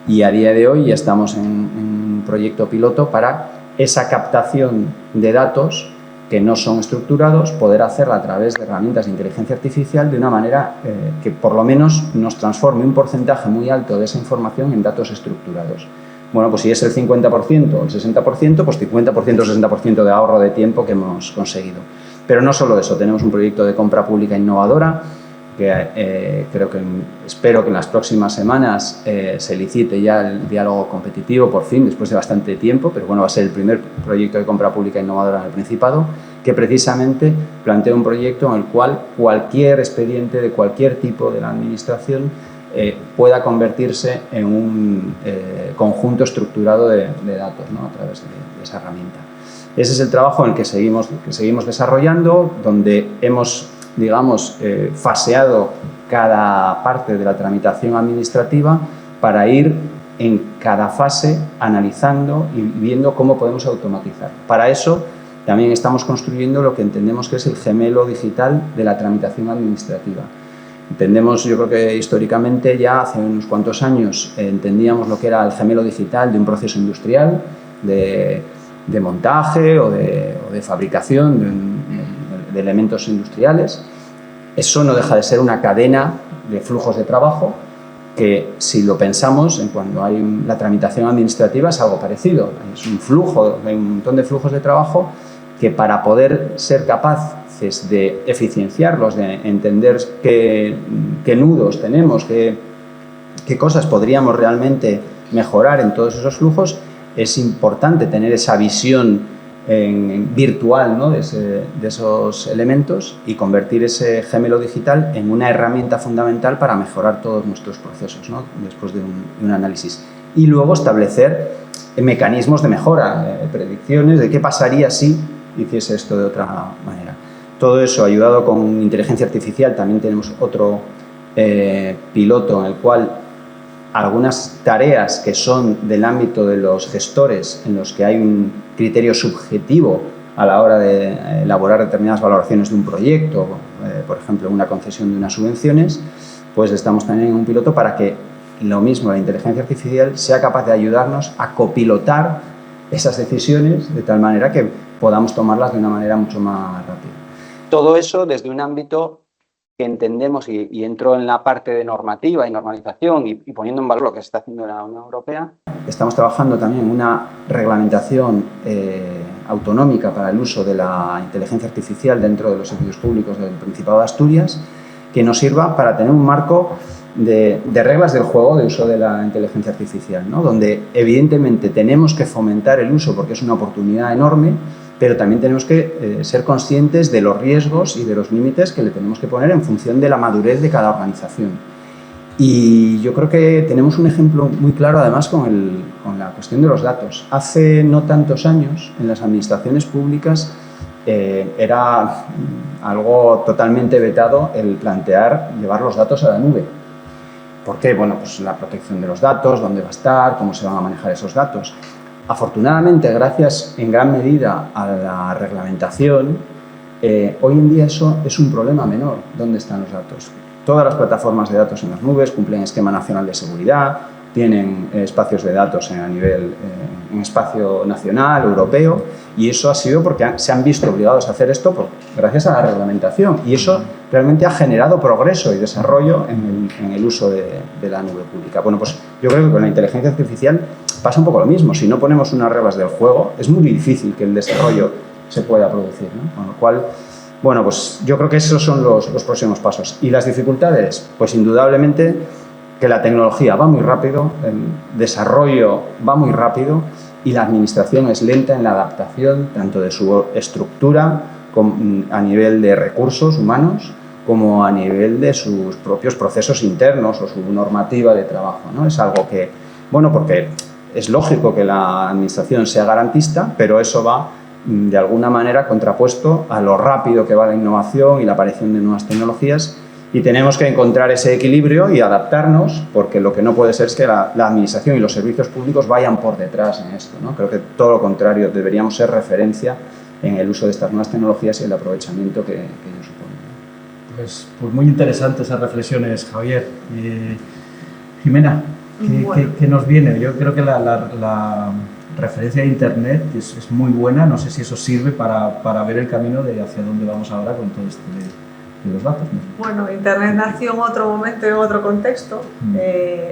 Y a día de hoy ya estamos en un proyecto piloto para esa captación de datos que no son estructurados, poder hacerla a través de herramientas de inteligencia artificial de una manera que por lo menos nos transforme un porcentaje muy alto de esa información en datos estructurados. Bueno, pues si es el 50% o el 60%, pues 50% o 60% de ahorro de tiempo que hemos conseguido. Pero no solo eso, tenemos un proyecto de compra pública innovadora que espero que en las próximas semanas se licite ya el diálogo competitivo por fin, después de bastante tiempo, pero bueno, va a ser el primer proyecto de compra pública innovadora en el Principado, que precisamente plantea un proyecto en el cual cualquier expediente de cualquier tipo de la administración pueda convertirse en un conjunto estructurado de datos, ¿no?, a través de esa herramienta. Ese es el trabajo en el que seguimos desarrollando, donde hemos, digamos, faseado cada parte de la tramitación administrativa para ir en cada fase analizando y viendo cómo podemos automatizar. Para eso también estamos construyendo lo que entendemos que es el gemelo digital de la tramitación administrativa. Entendemos, yo creo que históricamente ya hace unos cuantos años entendíamos lo que era el gemelo digital de un proceso industrial, de montaje o de fabricación de elementos industriales. Eso no deja de ser una cadena de flujos de trabajo que, si lo pensamos, en cuando hay la tramitación administrativa es algo parecido. Es un flujo, hay un montón de flujos de trabajo que, para poder ser capaces de eficienciarlos, de entender qué nudos tenemos, qué cosas podríamos realmente mejorar en todos esos flujos, es importante tener esa visión virtual, ¿no?, de esos elementos y convertir ese gemelo digital en una herramienta fundamental para mejorar todos nuestros procesos, ¿no?, después de un análisis. Y luego establecer mecanismos de mejora, predicciones de qué pasaría si hiciese esto de otra manera. Todo eso ayudado con inteligencia artificial. También tenemos otro piloto en el cual algunas tareas que son del ámbito de los gestores, en los que hay un criterio subjetivo a la hora de elaborar determinadas valoraciones de un proyecto, por ejemplo, una concesión de unas subvenciones, pues estamos también en un piloto para que lo mismo la inteligencia artificial sea capaz de ayudarnos a copilotar esas decisiones de tal manera que podamos tomarlas de una manera mucho más rápida. Todo eso desde un ámbito que entendemos, y entro en la parte de normativa y normalización y poniendo en valor lo que se está haciendo en la Unión Europea. Estamos trabajando también en una reglamentación autonómica para el uso de la inteligencia artificial dentro de los servicios públicos del Principado de Asturias, que nos sirva para tener un marco de reglas del juego de uso de la inteligencia artificial, ¿no?, donde evidentemente tenemos que fomentar el uso porque es una oportunidad enorme, pero también tenemos que ser conscientes de los riesgos y de los límites que le tenemos que poner en función de la madurez de cada organización. Y yo creo que tenemos un ejemplo muy claro, además, con la cuestión de los datos. Hace no tantos años, en las administraciones públicas, era algo totalmente vetado el plantear llevar los datos a la nube. ¿Por qué? Bueno, pues la protección de los datos, dónde va a estar, cómo se van a manejar esos datos. Afortunadamente, gracias en gran medida a la reglamentación, hoy en día eso es un problema menor. ¿Dónde están los datos? Todas las plataformas de datos en las nubes cumplen esquema nacional de seguridad, tienen espacios de datos a nivel, en espacio nacional, europeo, y eso ha sido porque se han visto obligados a hacer esto gracias a la reglamentación, y eso realmente ha generado progreso y desarrollo en el uso de la nube pública. Bueno, pues yo creo que con la inteligencia artificial pasa un poco lo mismo. Si no ponemos unas reglas del juego, es muy difícil que el desarrollo se pueda producir, ¿no? Con lo cual, bueno, pues yo creo que esos son los próximos pasos. ¿Y las dificultades? Pues indudablemente que la tecnología va muy rápido, el desarrollo va muy rápido y la administración es lenta en la adaptación tanto de su estructura a nivel de recursos humanos como a nivel de sus propios procesos internos o su normativa de trabajo, ¿no? Es algo que, bueno, porque es lógico que la administración sea garantista, pero eso va de alguna manera contrapuesto a lo rápido que va la innovación y la aparición de nuevas tecnologías, y tenemos que encontrar ese equilibrio y adaptarnos, porque lo que no puede ser es que la administración y los servicios públicos vayan por detrás en esto, ¿no? Creo que todo lo contrario, deberíamos ser referencia en el uso de estas nuevas tecnologías y el aprovechamiento que ellos suponen. Pues muy interesantes esas reflexiones, Javier. Jimena, ¿qué nos viene? Yo creo que la referencia a Internet es muy buena. No sé si eso sirve para ver el camino de hacia dónde vamos ahora con todo esto de los datos, ¿no? Bueno, Internet nació en otro momento, en otro contexto.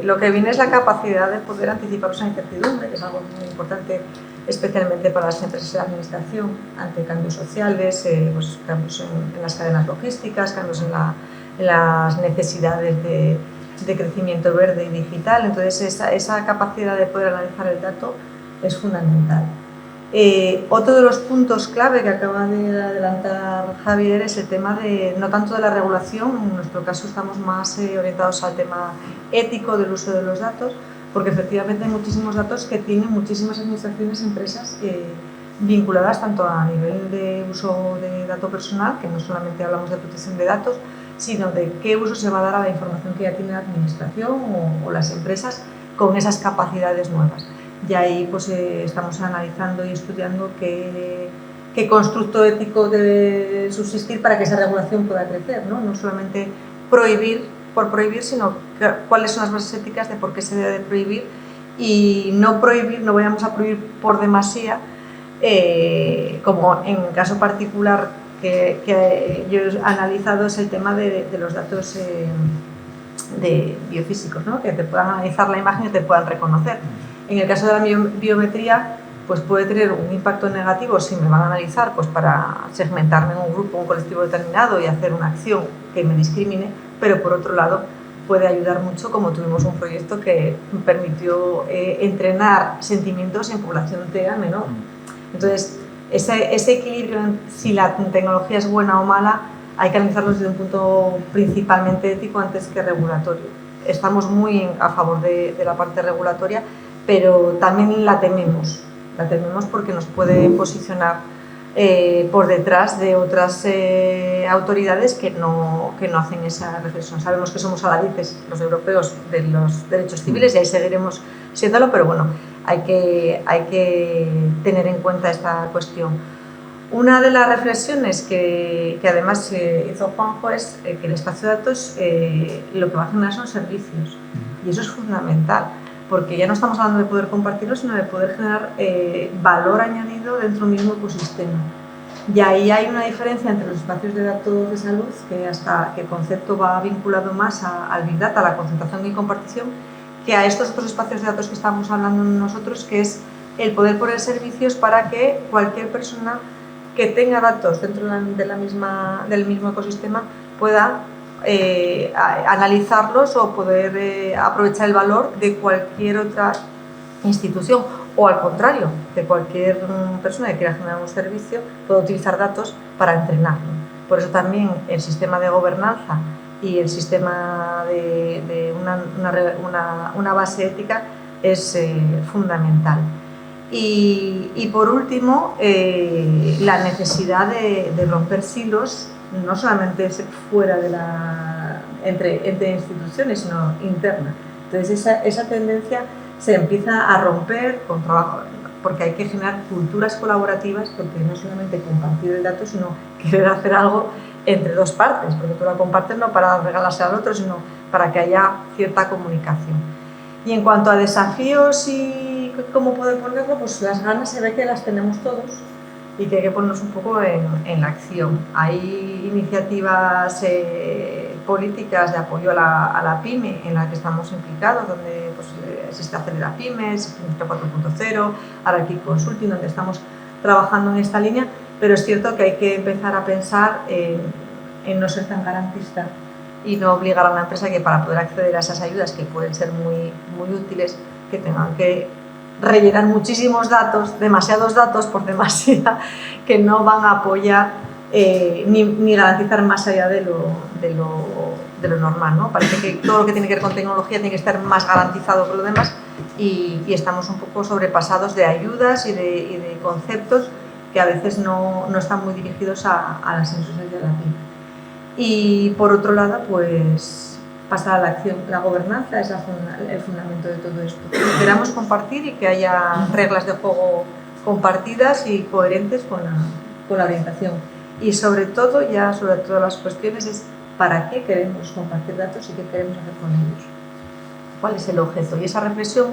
Lo que viene es la capacidad de poder anticiparnos a la incertidumbre, que es algo muy importante, especialmente para las empresas de la administración, ante cambios sociales, pues cambios en las cadenas logísticas, cambios en las necesidades de crecimiento verde y digital. Entonces, esa capacidad de poder analizar el dato es fundamental. Otro de los puntos clave que acaba de adelantar Javier es el tema no tanto de la regulación, en nuestro caso estamos más orientados al tema ético del uso de los datos, porque efectivamente hay muchísimos datos que tienen muchísimas administraciones y empresas vinculadas tanto a nivel de uso de dato personal, que no solamente hablamos de protección de datos, sino de qué uso se va a dar a la información que ya tiene la administración o las empresas con esas capacidades nuevas. Y ahí pues estamos analizando y estudiando qué constructo ético debe subsistir para que esa regulación pueda crecer, ¿no? No solamente prohibir por prohibir, sino cuáles son las bases éticas de por qué se debe de prohibir, y no vayamos a prohibir por demasía, como en el caso particular que yo he analizado es el tema de los datos de biofísicos, ¿no? Que te puedan analizar la imagen y te puedan reconocer. En el caso de la biometría, pues puede tener un impacto negativo si me van a analizar pues para segmentarme en un grupo, un colectivo determinado y hacer una acción que me discrimine, pero por otro lado puede ayudar mucho, como tuvimos un proyecto que permitió entrenar sentimientos en población entera menor. Entonces, ese equilibrio en si la tecnología es buena o mala hay que analizarlo desde un punto principalmente ético antes que regulatorio. Estamos muy a favor de la parte regulatoria, pero también la tememos porque nos puede posicionar por detrás de otras autoridades que no hacen esa reflexión. Sabemos que somos adalides los europeos de los derechos civiles y ahí seguiremos siéndolo, pero bueno, hay que tener en cuenta esta cuestión. Una de las reflexiones que además hizo Juanjo es que el espacio de datos lo que va a generar son servicios, y eso es fundamental, porque ya no estamos hablando de poder compartirlo, sino de poder generar valor añadido dentro del mismo ecosistema. Y ahí hay una diferencia entre los espacios de datos de salud, que el concepto va vinculado más al Big Data, a la concentración y compartición, que a estos otros espacios de datos que estamos hablando nosotros, que es el poder poner servicios para que cualquier persona que tenga datos dentro del mismo ecosistema pueda analizarlos o poder aprovechar el valor de cualquier otra institución, o al contrario, que cualquier persona que quiera generar un servicio pueda utilizar datos para entrenarlo. Por eso también el sistema de gobernanza y el sistema de una base ética es fundamental. Y por último, la necesidad de romper silos, no solamente fuera entre instituciones, sino interna. Entonces esa tendencia se empieza a romper con trabajo, porque hay que generar culturas colaborativas, porque no solamente compartir el dato, sino querer hacer algo entre dos partes, porque tú la compartes no para regalarse al otro, sino para que haya cierta comunicación. Y en cuanto a desafíos y cómo poder ponerlo, pues las ganas se ve que las tenemos todos y que hay que ponernos un poco en la acción. Hay iniciativas políticas de apoyo a la PYME en las que estamos implicados, donde pues, existe Acelera Pymes, Industria 4.0, ahora aquí Consulting, donde estamos trabajando en esta línea, pero es cierto que hay que empezar a pensar en no ser tan garantista y no obligar a una empresa que para poder acceder a esas ayudas, que pueden ser muy, muy útiles, que tengan que rellenar muchísimos datos, demasiados datos por demasía, que no van a apoyar ni garantizar más allá de lo normal, ¿no? Parece que todo lo que tiene que ver con tecnología tiene que estar más garantizado que lo demás y estamos un poco sobrepasados de ayudas y de conceptos que a veces no están muy dirigidos a las industrias de la PYME. Y por otro lado, pues pasar a la acción. La gobernanza es el fundamento de todo esto. Que queramos compartir y que haya reglas de juego compartidas y coherentes con la orientación. Y sobre todo, ya sobre todas las cuestiones, es para qué queremos compartir datos y qué queremos hacer con ellos. ¿Cuál es el objeto? Y esa reflexión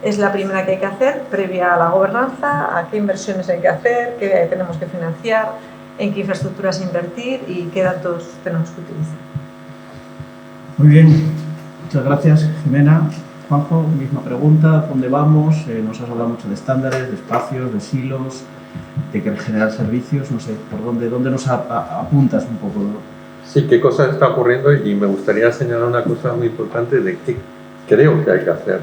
es la primera que hay que hacer, previa a la gobernanza, a qué inversiones hay que hacer, qué tenemos que financiar, en qué infraestructuras invertir y qué datos tenemos que utilizar. Muy bien, muchas gracias, Jimena. Juanjo, misma pregunta, ¿dónde vamos? Nos has hablado mucho de estándares, de espacios, de silos, de que generar servicios, no sé, ¿por dónde nos apuntas un poco? Sí, qué cosa está ocurriendo y me gustaría señalar una cosa muy importante de qué creo que hay que hacer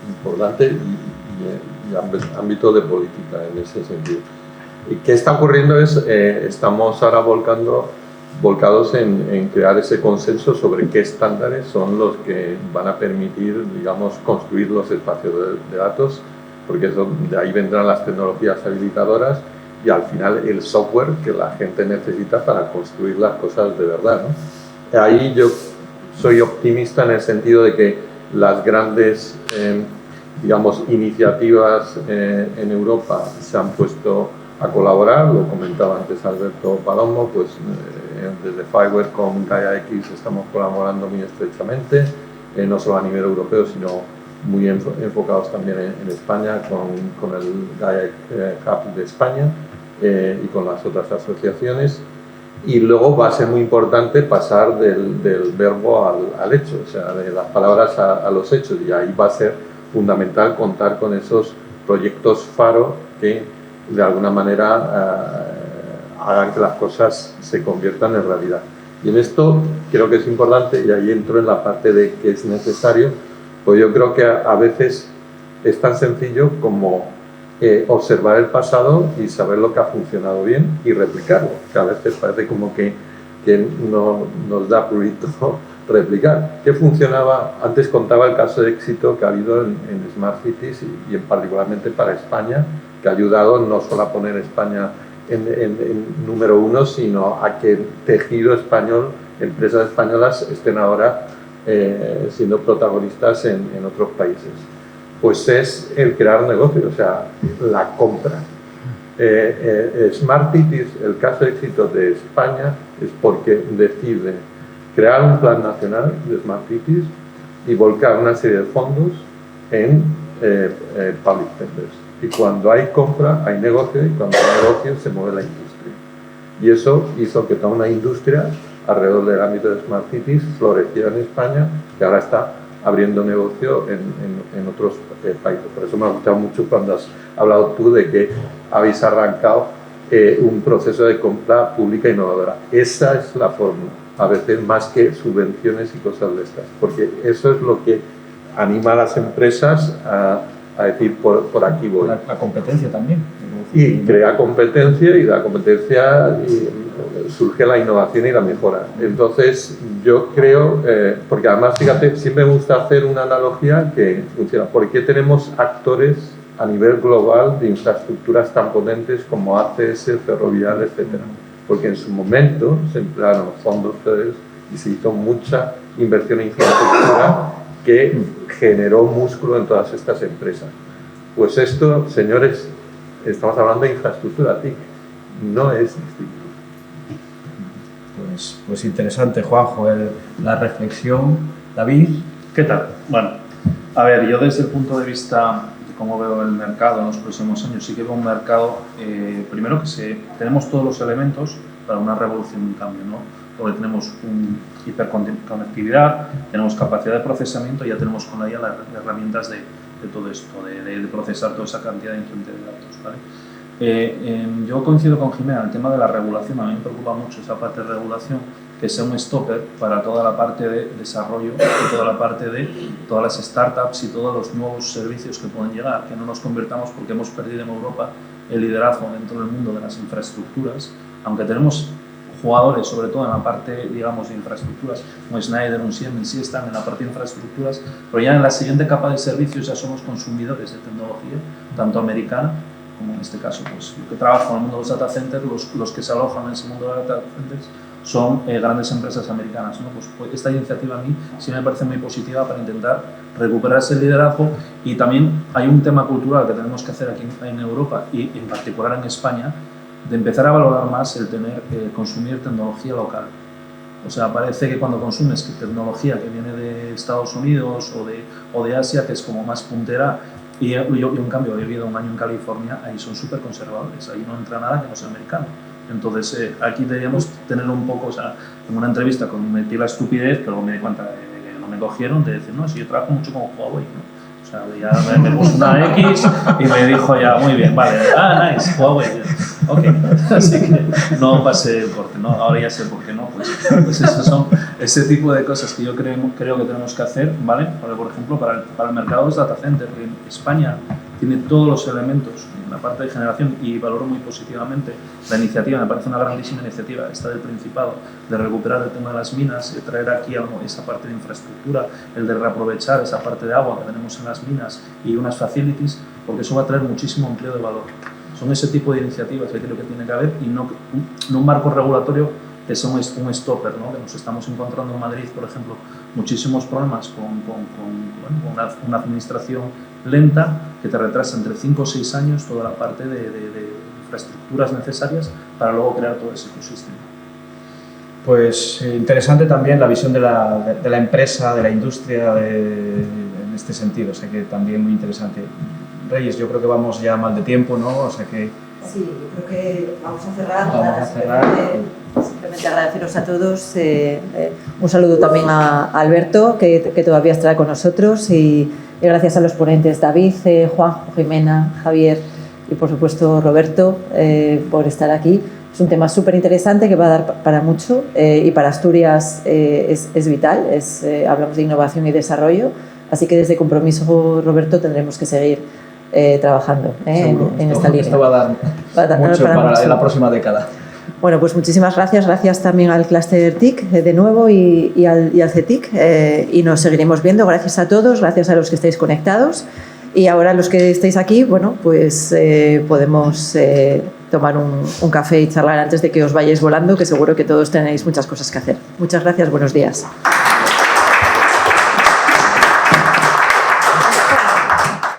importante y ámbito de política en ese sentido. Y qué está ocurriendo es, estamos ahora volcados en crear ese consenso sobre qué estándares son los que van a permitir, digamos, construir los espacios de datos, porque de ahí vendrán las tecnologías habilitadoras y al final el software que la gente necesita para construir las cosas de verdad, ¿no? Ahí yo soy optimista en el sentido de que las grandes, digamos, iniciativas en Europa se han puesto a colaborar, lo comentaba antes Alberto Palomo, pues desde Fireware con GaiaX estamos colaborando muy estrechamente, no solo a nivel europeo, sino muy enfocados también en España con el GaiaX Hub de España y con las otras asociaciones. Y luego va a ser muy importante pasar del verbo al hecho, o sea, de las palabras a los hechos, y ahí va a ser fundamental contar con esos proyectos faro que de alguna manera hagan que las cosas se conviertan en realidad. Y en esto creo que es importante, y ahí entro en la parte de que es necesario, pues yo creo que a veces es tan sencillo como observar el pasado y saber lo que ha funcionado bien y replicarlo, que a veces parece como que no nos da prurito replicar. ¿Qué funcionaba? Antes contaba el caso de éxito que ha habido en Smart Cities y en particularmente para España, que ha ayudado no solo a poner España en número uno, sino a que el tejido español, empresas españolas estén ahora siendo protagonistas en otros países. Pues es el crear negocios, o sea, la compra. Smart Cities, el caso de éxito de España, es porque decide crear un plan nacional de Smart Cities y volcar una serie de fondos en public tenders. Y cuando hay compra, hay negocio, y cuando hay negocio, se mueve la industria. Y eso hizo que toda una industria alrededor del ámbito de Smart Cities floreciera en España, que ahora está abriendo negocio en otros países. Por eso me ha gustado mucho cuando has hablado tú de que habéis arrancado un proceso de compra pública innovadora. Esa es la fórmula, a veces más que subvenciones y cosas de estas, porque eso es lo que anima a las empresas a decir por aquí voy. La competencia también. Y crea competencia, y de la competencia surge la innovación y la mejora. Entonces yo creo, porque además fíjate, siempre me gusta hacer una analogía que funciona. ¿Por qué tenemos actores a nivel global de infraestructuras tan potentes como ACS, Ferrovial, etcétera? Porque en su momento se emplearon fondos federales y se hizo mucha inversión en infraestructura que generó músculo en todas estas empresas. Pues esto, señores, estamos hablando de infraestructura TIC, no es distinto. Pues interesante, Juanjo, la reflexión. David. ¿Qué tal? Bueno, a ver, yo desde el punto de vista de cómo veo el mercado en los próximos años, sí que veo un mercado, primero que tenemos todos los elementos para una revolución y un cambio, ¿no? porque tenemos hiperconectividad, tenemos capacidad de procesamiento y ya tenemos con la IA las herramientas de todo esto, de procesar toda esa cantidad ingente de datos, ¿vale? Yo coincido con Jimena, el tema de la regulación, a mí me preocupa mucho esa parte de regulación, que sea un stopper para toda la parte de desarrollo y toda la parte de todas las startups y todos los nuevos servicios que pueden llegar, que no nos convirtamos, porque hemos perdido en Europa el liderazgo dentro del mundo de las infraestructuras, aunque tenemos jugadores, sobre todo en la parte, digamos, de infraestructuras, como Schneider, un Siemens, sí están en la parte de infraestructuras, pero ya en la siguiente capa de servicios ya somos consumidores de tecnología, tanto americana, como en este caso, pues, yo que trabajo en el mundo de los data centers, los que se alojan en ese mundo de data centers son grandes empresas americanas, ¿no? Pues esta iniciativa a mí sí me parece muy positiva para intentar recuperar ese liderazgo, y también hay un tema cultural que tenemos que hacer aquí en Europa y en particular en España, de empezar a valorar más el tener, consumir tecnología local. O sea, parece que cuando consumes tecnología que viene de Estados Unidos o de Asia, que es como más puntera, y yo en cambio he vivido un año en California, ahí son súper conservadores, ahí no entra nada que no sea americano. Entonces, aquí deberíamos tener un poco, o sea, en una entrevista cometí la estupidez, que luego me di cuenta de que no me cogieron, de decir, no, si yo trabajo mucho con Huawei, ¿no? O sea, ya me puso una X y me dijo ya, muy bien, vale, nice, Huawei, ok. Así que no pasé el corte, ¿no? Ahora ya sé por qué no, pues esos son ese tipo de cosas que yo creo que tenemos que hacer, ¿vale? Por ejemplo, para el mercado de los data centers, que en España tiene todos los elementos en la parte de generación, y valoro muy positivamente la iniciativa, me parece una grandísima iniciativa esta del Principado, de recuperar el tema de las minas, de traer aquí algo, esa parte de infraestructura, el de reaprovechar esa parte de agua que tenemos en las minas y unas facilities, porque eso va a traer muchísimo empleo de valor. Son ese tipo de iniciativas que creo que tiene que haber, y no un marco regulatorio que sea un stopper, ¿no? Que nos estamos encontrando en Madrid, por ejemplo, muchísimos problemas con una administración lenta que te retrasa entre 5 o 6 años toda la parte de infraestructuras necesarias para luego crear todo ese ecosistema. Pues interesante también la visión de la empresa, de la industria en este sentido, o sea que también muy interesante. Reyes, yo creo que vamos ya mal de tiempo, ¿no? O sea que... Sí, yo creo que vamos a cerrar. Vamos a cerrar. Simplemente agradeceros a todos. Un saludo también a Alberto, que todavía estará con nosotros, y gracias a los ponentes David, Juan, Jimena, Javier y por supuesto Roberto por estar aquí. Es un tema súper interesante que va a dar para mucho, y para Asturias es vital. Hablamos de innovación y desarrollo, así que desde Compromiso, Roberto, tendremos que seguir trabajando en esta línea. Esto va a dar mucho para la próxima década. Bueno, pues muchísimas gracias. Gracias también al Cluster TIC de nuevo y al CETIC, y nos seguiremos viendo. Gracias a todos, gracias a los que estáis conectados, y ahora los que estáis aquí, bueno, pues podemos tomar un café y charlar antes de que os vayáis volando, que seguro que todos tenéis muchas cosas que hacer. Muchas gracias, buenos días.